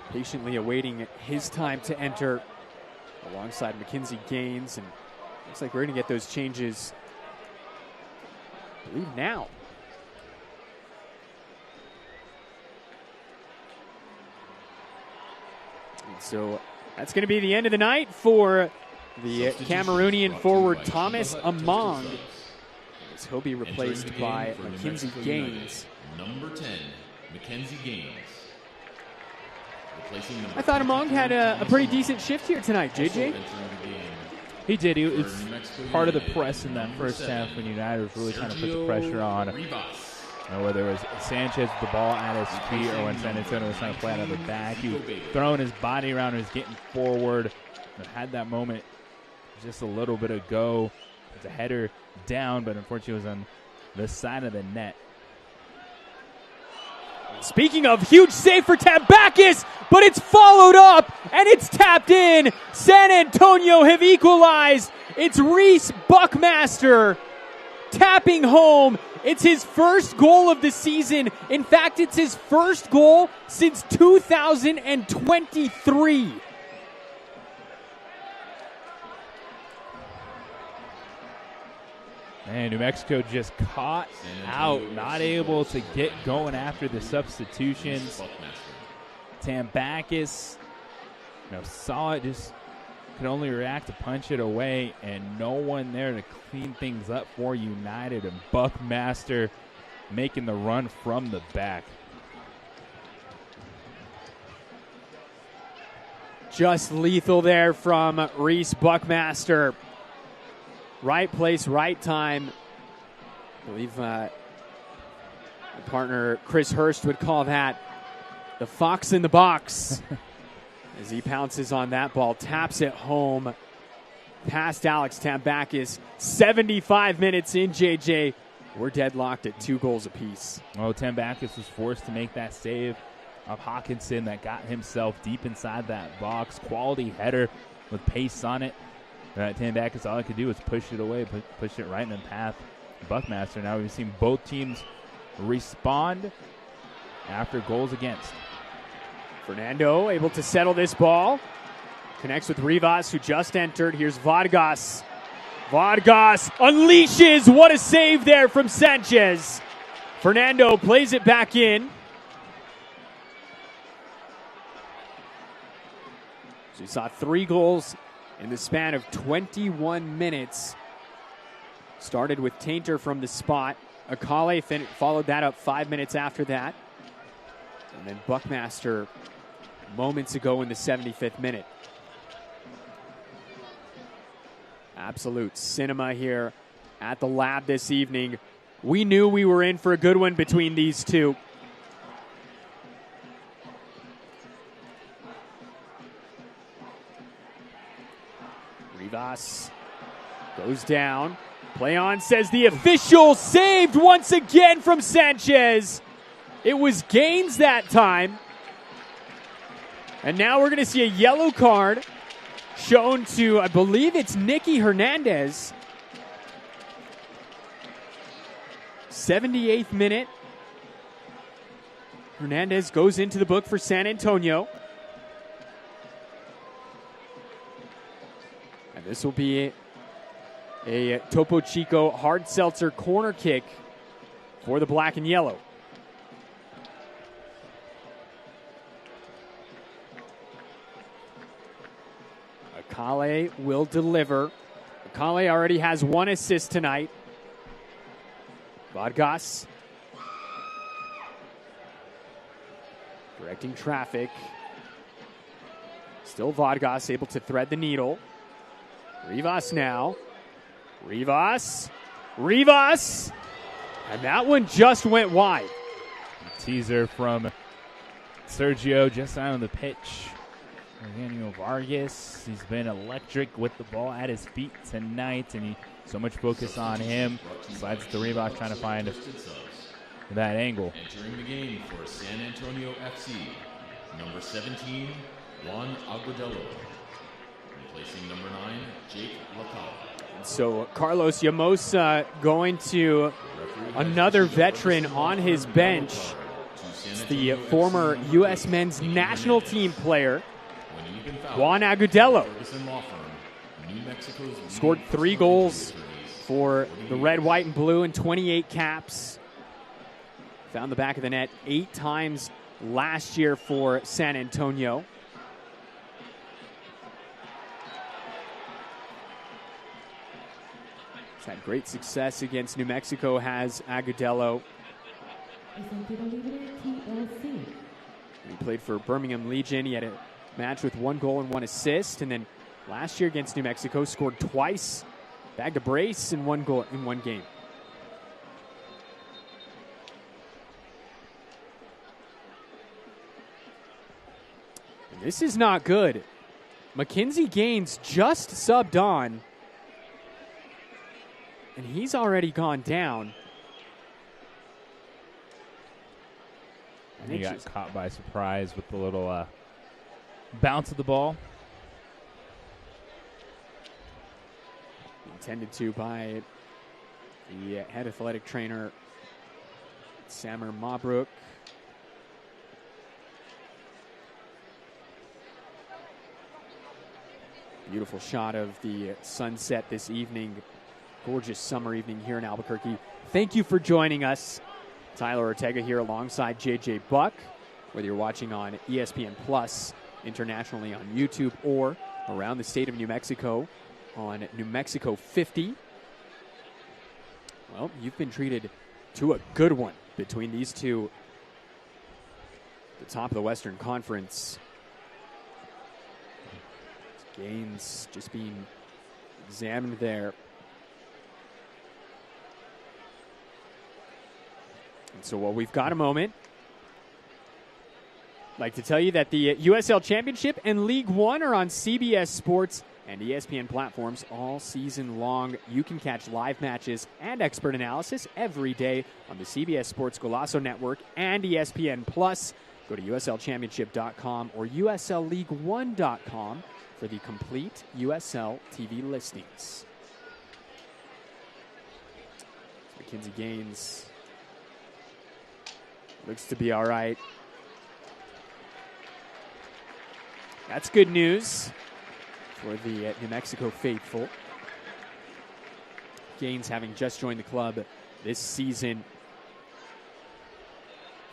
patiently awaiting his time to enter alongside Mackenzie Gaines. And looks like we're going to get those changes, I believe, now. And so that's going to be the end of the night for the Cameroonian forward Thomas Among, as he'll be replaced by Mackenzie Gaines. Number 10, Mackenzie Gaines. I thought Among had a pretty decent shift here tonight, JJ. He did. He was part of the press in that first half when United was really trying to put the pressure on. Whether it was Sanchez with the ball at his feet or when San Antonio was trying to play out of the back. He was throwing his body around, he was getting forward. Had that moment just a little bit ago. It's a header down, but unfortunately it was on the side of the net. Speaking of, huge save for Tambakis, but it's followed up and it's tapped in. San Antonio have equalized. It's Reese Buckmaster tapping home. It's his first goal of the season. In fact, it's his first goal since 2023. Man, New Mexico just caught out, not able to get going after the substitutions. Tambakis, saw it, just could only react to punch it away, and no one there to clean things up for United. And Buckmaster making the run from the back. Just lethal there from Reese Buckmaster. Right place, right time. I believe my partner Chris Hurst would call that the fox in the box. As he pounces on that ball, taps it home past Alex Tambakis. 75 minutes in, JJ. We're deadlocked at 2 goals apiece. Oh, Tambakis was forced to make that save of Hawkinson that got himself deep inside that box. Quality header with pace on it. Tambakis, all I could do was push it away, push it right in the path. Buckmaster. Now we've seen both teams respond after goals against. Fernando able to settle this ball. Connects with Rivas, who just entered. Here's Vargas. Vargas unleashes. What a save there from Sanchez. Fernando plays it back in. So we saw 3 goals in the span of 21 minutes. Started with Tainter from the spot. Akale followed that up 5 minutes after that. And then Buckmaster moments ago in the 75th minute. Absolute cinema here at the lab this evening. We knew we were in for a good one between these two. Rivas goes down. Play on, says the official. Saved once again from Sanchez. It was Gaines that time. And now we're going to see a yellow card shown to, I believe it's Nicky Hernandez. 78th minute. Hernandez goes into the book for San Antonio. And this will be a Topo Chico hard seltzer corner kick for the black and yellow. Akale will deliver. Akale already has 1 assist tonight. Vargas directing traffic. Still Vargas able to thread the needle. Rivas now. Rivas. Rivas. And that one just went wide. Teaser from Sergio just out on the pitch. Eugenio Vargas, he's been electric with the ball at his feet tonight, and so much focus on him. Slides to Rivas trying to find that angle. Entering the game for San Antonio FC, number 17, Juan Agudelo. Replacing number 9, Jake Lacal. So Carlos Llamosa going to another veteran on his bench. It's the former U.S. men's national team player, Juan Agudelo. Scored 3 goals for the red, white, and blue in 28 caps. Found the back of the net 8 times last year for San Antonio. He's had great success against New Mexico, has Agudelo. He played for Birmingham Legion. He had a match with 1 goal and 1 assist. And then last year against New Mexico, scored twice, bagged a brace, and 1 goal in 1 game. And this is not good. Mackenzie Gaines just subbed on, and he's already gone down. And he got caught by surprise with the little bounce of the ball. Intended to by the head athletic trainer, Samer Mabrook. Beautiful shot of the sunset this evening. Gorgeous summer evening here in Albuquerque. Thank you for joining us. Tyler Ortega here alongside JJ Buck. Whether you're watching on ESPN Plus internationally on YouTube or around the state of New Mexico on New Mexico 50. Well, you've been treated to a good one between these two. The top of the Western Conference. Gaines just being examined there. And so while we've got a moment, I'd like to tell you that the USL Championship and League One are on CBS Sports and ESPN platforms all season long. You can catch live matches and expert analysis every day on the CBS Sports Golazo Network and ESPN Plus. Go to uslchampionship.com or uslleague1.com for the complete USL TV listings. Mackenzie Gaines looks to be all right. That's good news for the New Mexico faithful. Gaines having just joined the club this season.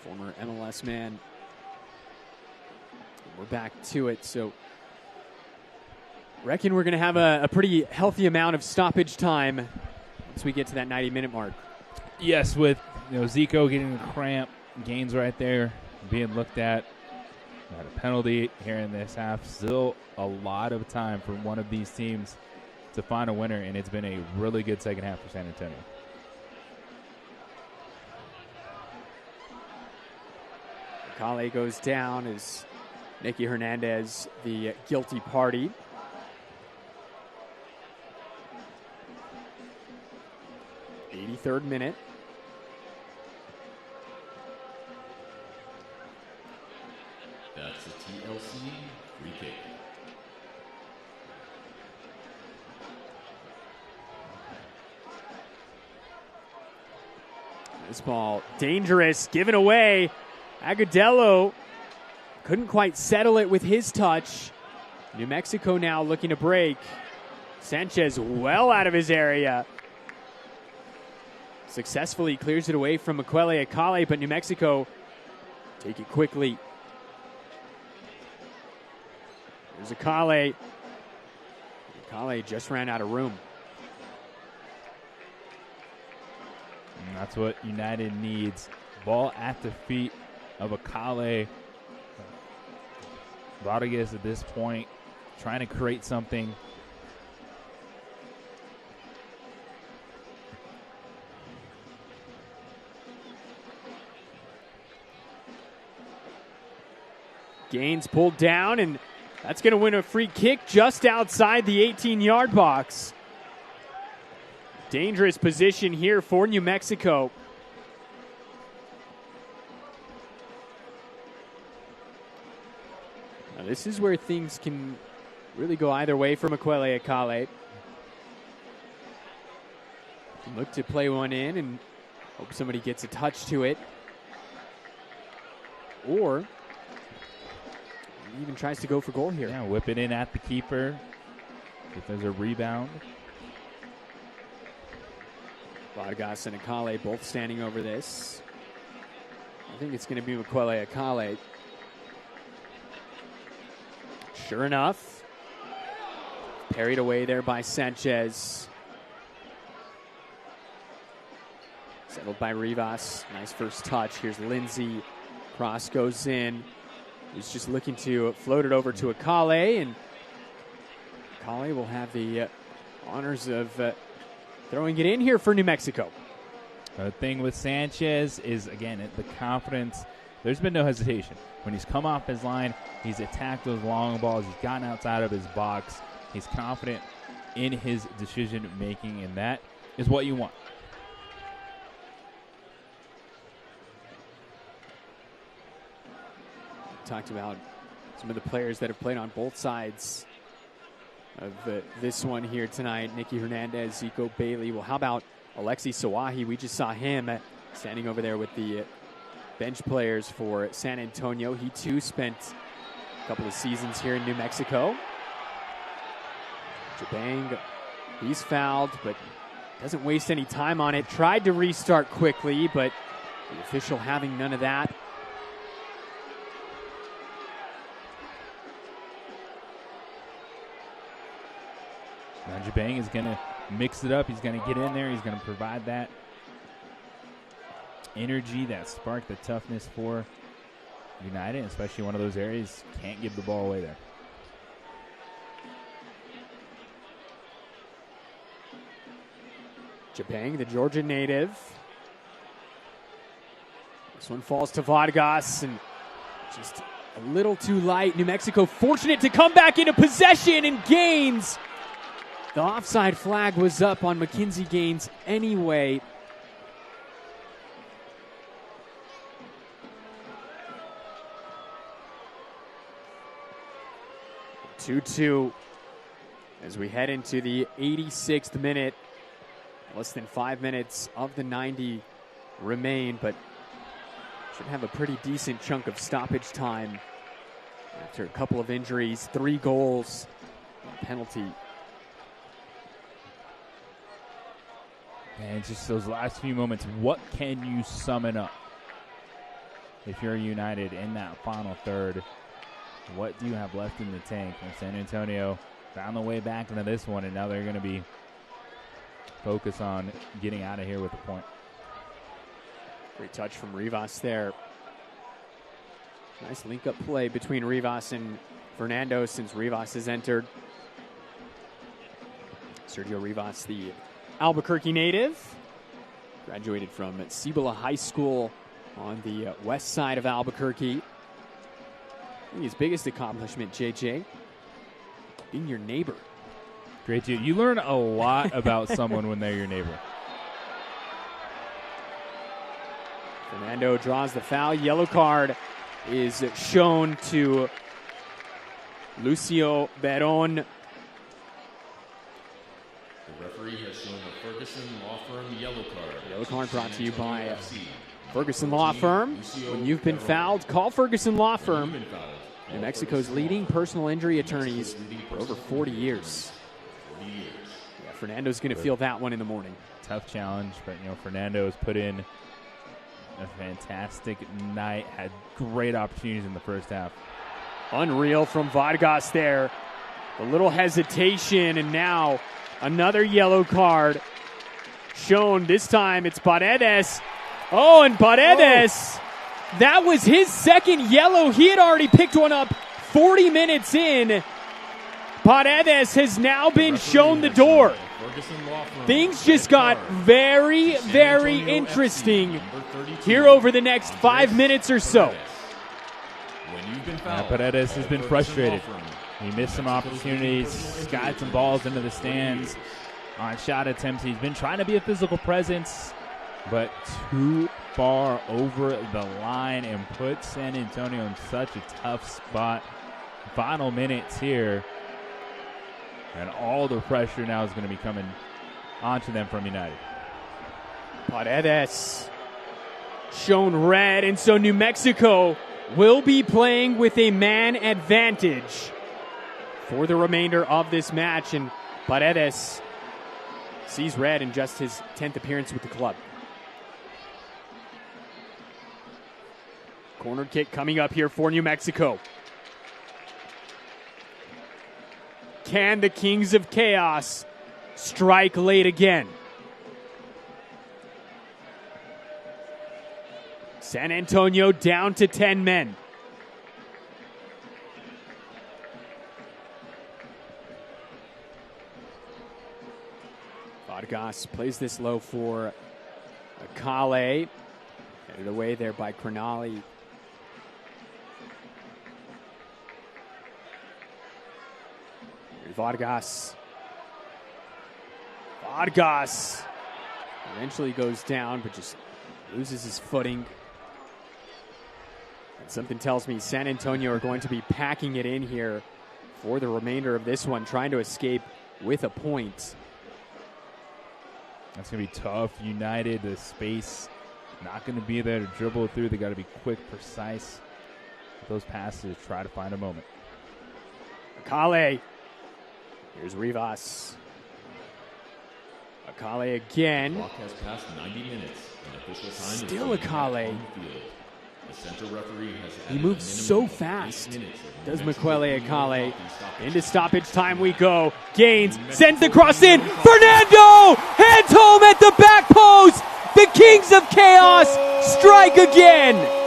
Former MLS man. We're back to it, so reckon we're going to have a pretty healthy amount of stoppage time once we get to that 90-minute mark. Yes, with Zico getting a cramp, Gaines right there being looked at. Not a penalty here in this half. Still a lot of time for one of these teams to find a winner, and it's been a really good second half for San Antonio. Kale goes down as Nicky Hernandez, the guilty party. '83rd minute. That's a TLC free kick. This ball dangerous, given away. Agudelo couldn't quite settle it with his touch. New Mexico now looking to break. Sanchez well out of his area. Successfully clears it away from Miquele Akale, but New Mexico take it quickly. There's Akale. Akale just ran out of room. And that's what United needs. Ball at the feet of Akale. Rodriguez at this point trying to create something. Gaines pulled down, and that's going to win a free kick just outside the 18-yard box. Dangerous position here for New Mexico. Now this is where things can really go either way for Miquele Akale. Look to play one in and hope somebody gets a touch to it. Or he even tries to go for goal here. Yeah, whip it in at the keeper. If there's a rebound. Vargas and Akale both standing over this. I think it's going to be Miquele Akale. Sure enough, parried away there by Sanchez. Settled by Rivas. Nice first touch. Here's Lindsay. Cross goes in. He's just looking to float it over to Akale, and Akale will have the honors of throwing it in here for New Mexico. The thing with Sanchez is, again, the confidence. There's been no hesitation. When he's come off his line, he's attacked those long balls. He's gotten outside of his box. He's confident in his decision-making, and that is what you want. Talked about some of the players that have played on both sides of this one here tonight. Nicky Hernandez, Zico Bailey. Well, how about Alexi Sawahi? We just saw him standing over there with the bench players for San Antonio. He too spent a couple of seasons here in New Mexico. Jabang, he's fouled, but doesn't waste any time on it. Tried to restart quickly, but the official having none of that. Now Jabang is going to mix it up. He's going to get in there. He's going to provide that energy, that spark, the toughness for United, especially one of those areas. Can't give the ball away there. Jabang, the Georgian native. This one falls to Vargas, and just a little too light. New Mexico fortunate to come back into possession and Gaines. The offside flag was up on Mackenzie Gaines anyway. Two-two as we head into the 86th minute. Less than 5 minutes of the 90 remain, but should have a pretty decent chunk of stoppage time after a couple of injuries, 3 goals, penalty. And just those last few moments, what can you summon up if you're United in that final third? What do you have left in the tank? And San Antonio found the way back into this one, and now they're going to be focused on getting out of here with a point. Great touch from Rivas there. Nice link-up play between Rivas and Fernando since Rivas has entered. Sergio Rivas, the Albuquerque native, graduated from Cibola High School on the west side of Albuquerque. His biggest accomplishment, JJ, being your neighbor. Great, you learn a lot about someone when they're your neighbor. Fernando draws the foul. Yellow card is shown to Lucio Beron. The referee has shown a Ferguson Law Firm yellow card. Yellow card brought to you by Ferguson Law Firm. When you've been fouled, call Ferguson Law Firm. New Mexico's leading personal injury attorneys for over 40 years. Yeah, Fernando's going to feel that one in the morning. Tough challenge, but Fernando has put in a fantastic night, had great opportunities in the first half. Unreal from Vargas there. A little hesitation, and now another yellow card shown. This time it's Paredes. Oh, and Paredes, that was his second yellow. He had already picked one up 40 minutes in. Paredes has now been shown the door. Things just got very, very interesting here over the next 5 minutes or so. Paredes has been frustrated. He missed some opportunities, got some balls into the stands on shot attempts. He's been trying to be a physical presence, but too far over the line and put San Antonio in such a tough spot. Final minutes here, and all the pressure now is going to be coming onto them from United. Paredes shown red, and so New Mexico will be playing with a man advantage for the remainder of this match, and Paredes sees red in just his 10th appearance with the club. Corner kick coming up here for New Mexico. Can the Kings of Chaos strike late again? San Antonio down to 10 men. Vargas plays this low for Akale. Headed away there by Cronali. Vargas. Vargas eventually goes down, but just loses his footing. And something tells me San Antonio are going to be packing it in here for the remainder of this one, trying to escape with a point. That's going to be tough. United, the space not going to be there to dribble through. They got to be quick, precise with those passes. Try to find a moment. Akale. Here's Rivas. Akale again. Clock has passed 90 minutes. Official time Still Akale. The center referee has he moves so fast. Does Miquele Akale. Into stoppage time we go. Gaines sends the cross in. Fernando! Hands home at the back post. The Kings of Chaos strike again.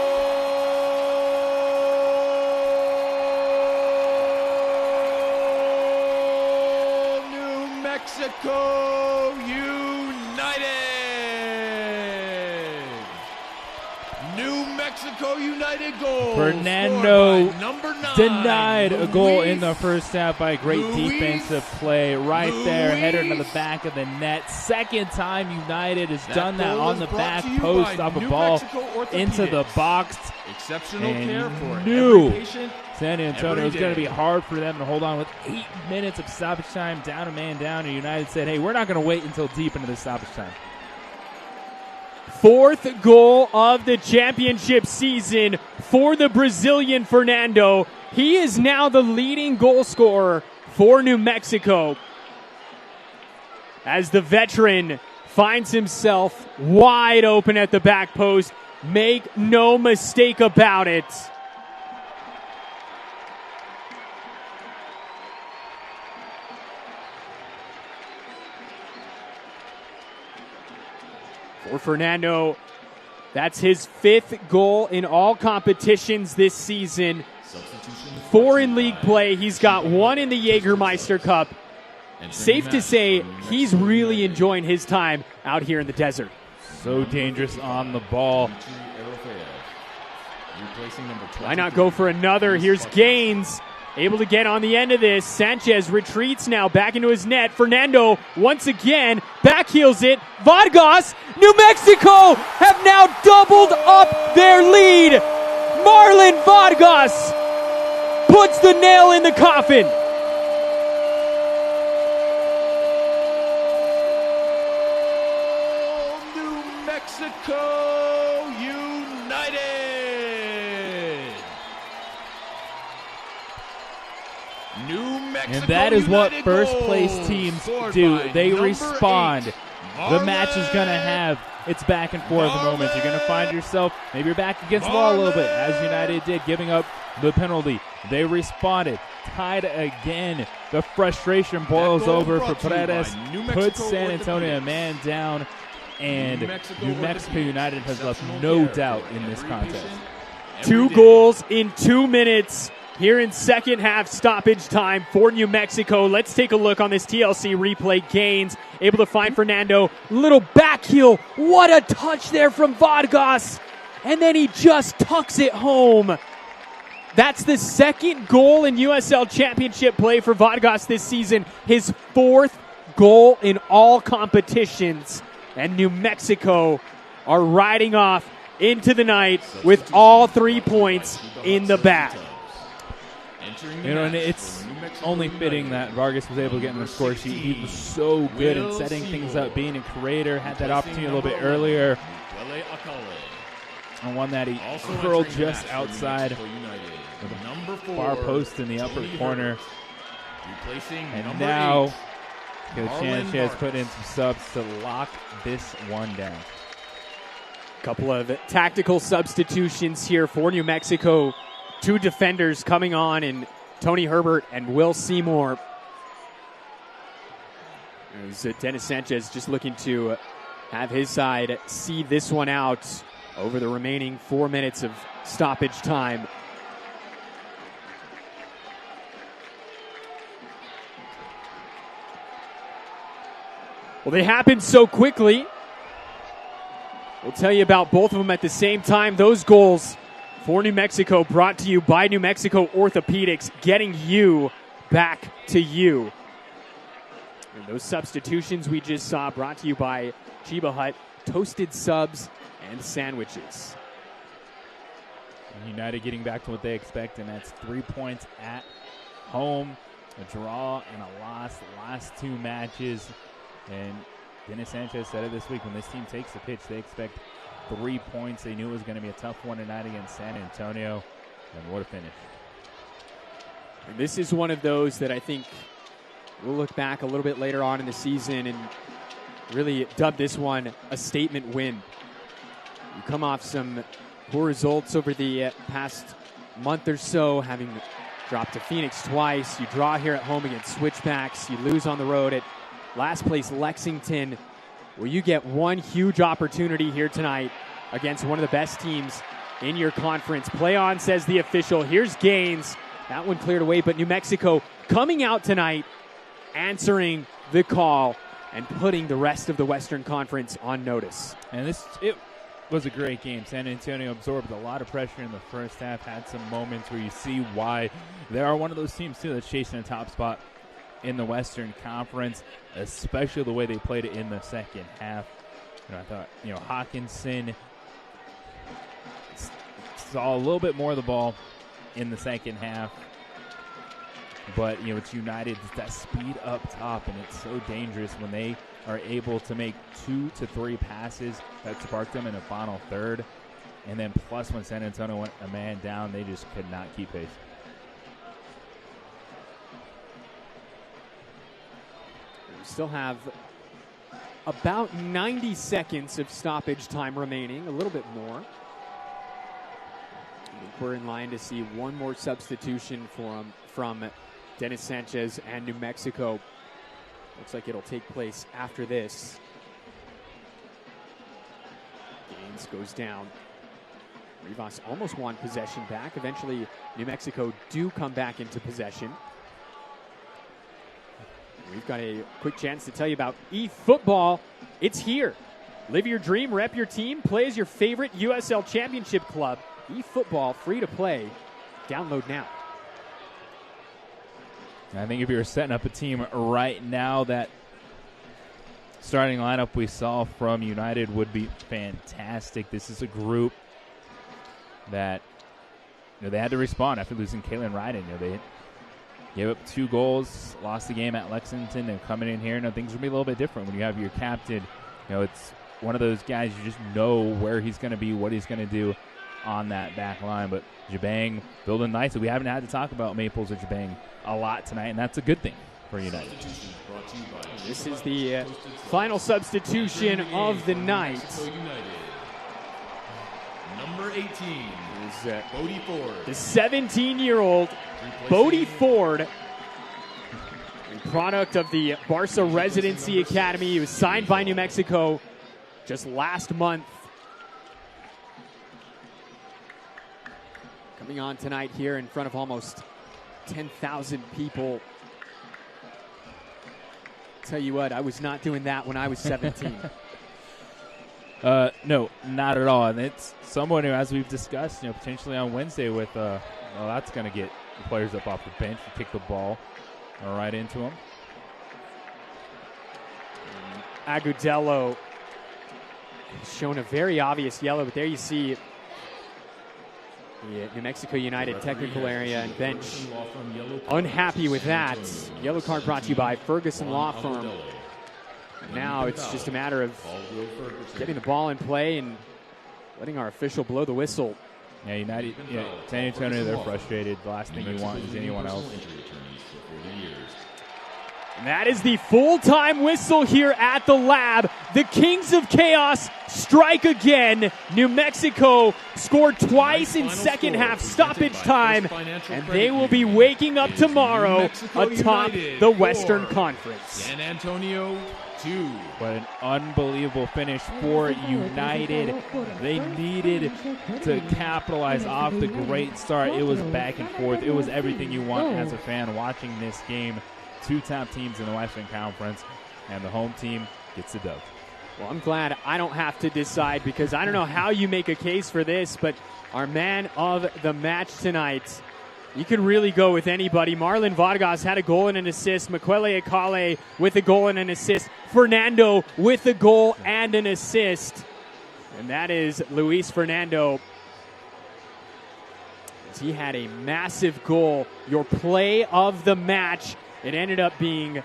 Mexico United! Mexico United goal. Fernando number 9, denied a goal Luis. in the first half by great defensive play. Right there, header to the back of the net. Second time United has done that on the back post off a ball into the box. Exceptional care for knew every patient, San Antonio every was going to day. be hard for them to hold on with 8 minutes of stoppage time, down a man down, and United said, hey, we're not going to wait until deep into the stoppage time. Fourth goal of the championship season for the Brazilian Fernando. He is now the leading goal scorer for New Mexico, as the veteran finds himself wide open at the back post. Make no mistake about it. For Fernando, that's his 5th goal in all competitions this season. 4 in league play. He's got 1 in the Jägermeister Cup. Safe to say he's really enjoying his time out here in the desert. So dangerous on the ball. Why not go for another? Here's Gaines, able to get on the end of this. Sanchez retreats now back into his net. Fernando once again backheels it. Vargas, New Mexico have now doubled up their lead. Marlon Vargas puts the nail in the coffin. New Mexico United. New Mexico And that is what United first goal place teams scored do. by They number respond. 8, The match is going to have its back and forth moments. You're going to find yourself, maybe you're back against the wall a little bit, as United did, giving up the penalty. They responded. Tied again. The frustration boils over for Paredes. Puts San Antonio a man down. And New Mexico United has left no doubt in this contest. 2 goals in 2 minutes here in second half stoppage time for New Mexico. Let's take a look on this TLC replay. Gaines able to find Fernando. Little back heel. What a touch there from Vargas. And then he just tucks it home. That's the 2nd goal in USL Championship play for Vargas this season. His 4th goal in all competitions. And New Mexico are riding off into the night with all 3 points in the bag. You know, and it's only fitting that Vargas was able to get in the score sheet. He was so good in setting things up, being a creator. Had that opportunity a little bit earlier. And one that he curled just outside the far post in the upper corner. And now Coach Sanchez put in some subs to lock this one down. Couple of tactical substitutions here for New Mexico. 2 defenders coming on in Tony Herbert and Will Seymour. As Dennis Sanchez just looking to have his side see this one out over the remaining 4 minutes of stoppage time. Well, they happened so quickly. We'll tell you about both of them at the same time. Those goals for New Mexico brought to you by New Mexico Orthopedics, getting you back to you. And those substitutions we just saw brought to you by Chiba Hut, toasted subs and sandwiches. United getting back to what they expect, and that's 3 points at home. A draw and a loss the last 2 matches. And Dennis Sanchez said it this week, when this team takes the pitch, they expect 3 points. They knew it was going to be a tough one tonight against San Antonio. And what a finish. And this is one of those that I think we'll look back a little bit later on in the season and really dub this one a statement win. You come off some poor results over the past month or so, having dropped to Phoenix twice. You draw here at home against Switchbacks. You lose on the road at last place Lexington. Well, you get one huge opportunity here tonight against one of the best teams in your conference. Play on, says the official. Here's Gaines. That one cleared away, but New Mexico coming out tonight, answering the call and putting the rest of the Western Conference on notice. And was a great game. San Antonio absorbed a lot of pressure in the first half, had some moments where you see why they are one of those teams, too, that's chasing a top spot in the Western Conference, especially the way they played it in the second half. I thought, Hawkinson saw a little bit more of the ball in the second half. But, it's United, that speed up top, and it's so dangerous when they are able to make 2 to 3 passes that sparked them in the final third. And then plus when San Antonio went a man down, they just could not keep pace. We still have about 90 seconds of stoppage time remaining, a little bit more. I think we're in line to see one more substitution from Dennis Sanchez and New Mexico. Looks like it'll take place after this. Gaines goes down. Rivas almost won possession back. Eventually, New Mexico do come back into possession. We've got a quick chance to tell you about eFootball. It's here. Live your dream, rep your team, play as your favorite USL Championship club. eFootball, free to play. Download now. I think if you were setting up a team right now, that starting lineup we saw from United would be fantastic. This is a group that they had to respond after losing Kalen Ryden. They gave up 2 goals, lost the game at Lexington, and coming in here, things will be a little bit different when you have your captain. It's one of those guys you just know where he's going to be, what he's going to do on that back line. But Jabang building nicely. We haven't had to talk about Maples or Jabang a lot tonight, and that's a good thing for United. This is the final substitution of the night. Number 18 is Bodie Ford. The 17-year-old Bodie Ford, a product of the Barca Residency Academy. He was signed by New Mexico just last month. Coming on tonight here in front of almost 10,000 people. Tell you what, I was not doing that when I was 17. No, not at all. And it's someone who, as we've discussed, potentially on Wednesday with, that's going to get the players up off the bench and kick the ball right into them. Agudelo has shown a very obvious yellow, but there you see the New Mexico United technical area and bench unhappy with that. Yellow card brought to you by Ferguson Law Firm. And now it's just a matter of getting the ball in play and letting our official blow the whistle. Yeah, United, San Antonio, they're frustrated. The last thing you want is anyone else. And that is the full-time whistle here at the lab. The Kings of Chaos strike again. New Mexico scored twice in second half stoppage time, and they will be waking up tomorrow atop the Western Conference. San Antonio 2. What an unbelievable finish for United. They needed to capitalize off the great start. It was back and forth. It was everything you want as a fan watching this game. 2 top teams in the Western Conference, and the home team gets the dub. Well, I'm glad I don't have to decide, because I don't know how you make a case for this, but our man of the match tonight, you could really go with anybody. Marlon Vargas had a goal and an assist. Miquele Akale with a goal and an assist. Fernando with a goal and an assist. And that is Luis Fernando. He had a massive goal. Your play of the match. It ended up being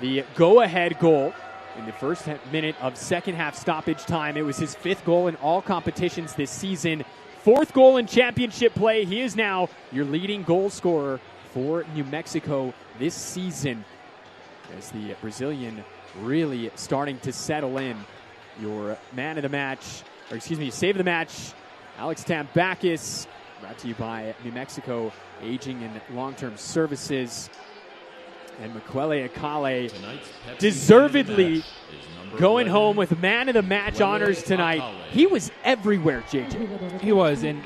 the go-ahead goal in the first minute of second half stoppage time. It was his 5th goal in all competitions this season. 4th goal in championship play. He is now your leading goal scorer for New Mexico this season, as the Brazilian really starting to settle in. Your man of the match, or excuse me, save of the match, Alex Tambakis, brought to you by New Mexico Aging and Long-Term Services. And Miquele Akale deservedly going home with man of the match honors tonight. He was everywhere, JJ. He was, and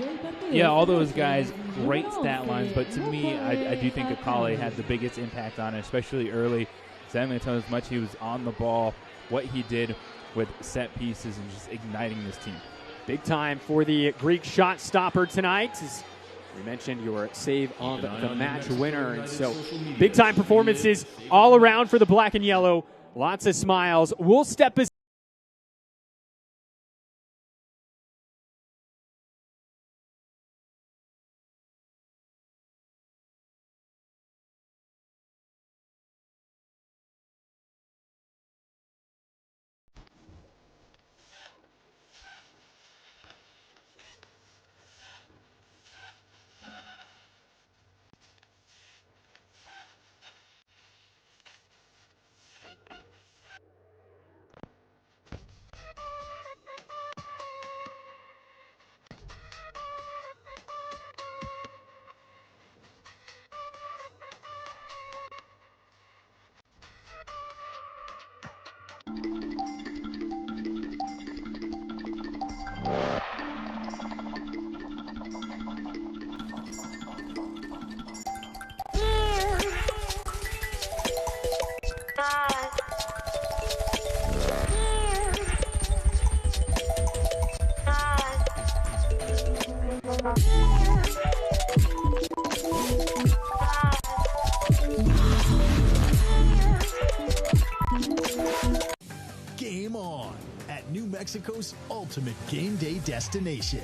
yeah, all those guys, great stat lines, but to me, I do think Akale had the biggest impact on it, especially early. San Antonio, as much he was on the ball, what he did with set pieces and just igniting this team. Big time for the Greek shot stopper tonight. As we mentioned, your save of the match winner. And so big time performances all around for the black and yellow. Lots of smiles. We'll step aside. Game on at New Mexico's ultimate game day destination,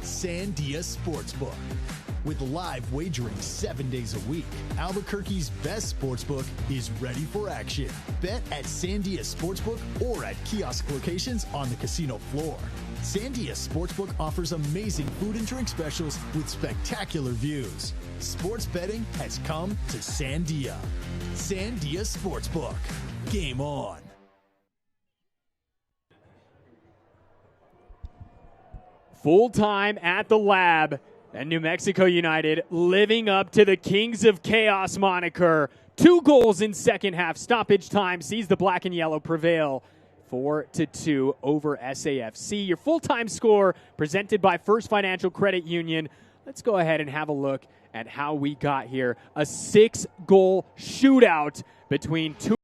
Sandia Sportsbook. With live wagering 7 days a week, Albuquerque's best sportsbook is ready for action. Bet at Sandia Sportsbook or at kiosk locations on the casino floor. Sandia Sportsbook offers amazing food and drink specials with spectacular views. Sports betting has come to Sandia. Sandia Sportsbook. Game on. Full time at the lab, and New Mexico United living up to the Kings of Chaos moniker. 2 goals in second half stoppage time sees the black and yellow prevail 4-2 over SAFC. Your full-time score presented by First Financial Credit Union. Let's go ahead and have a look at how we got here. A 6-goal shootout between two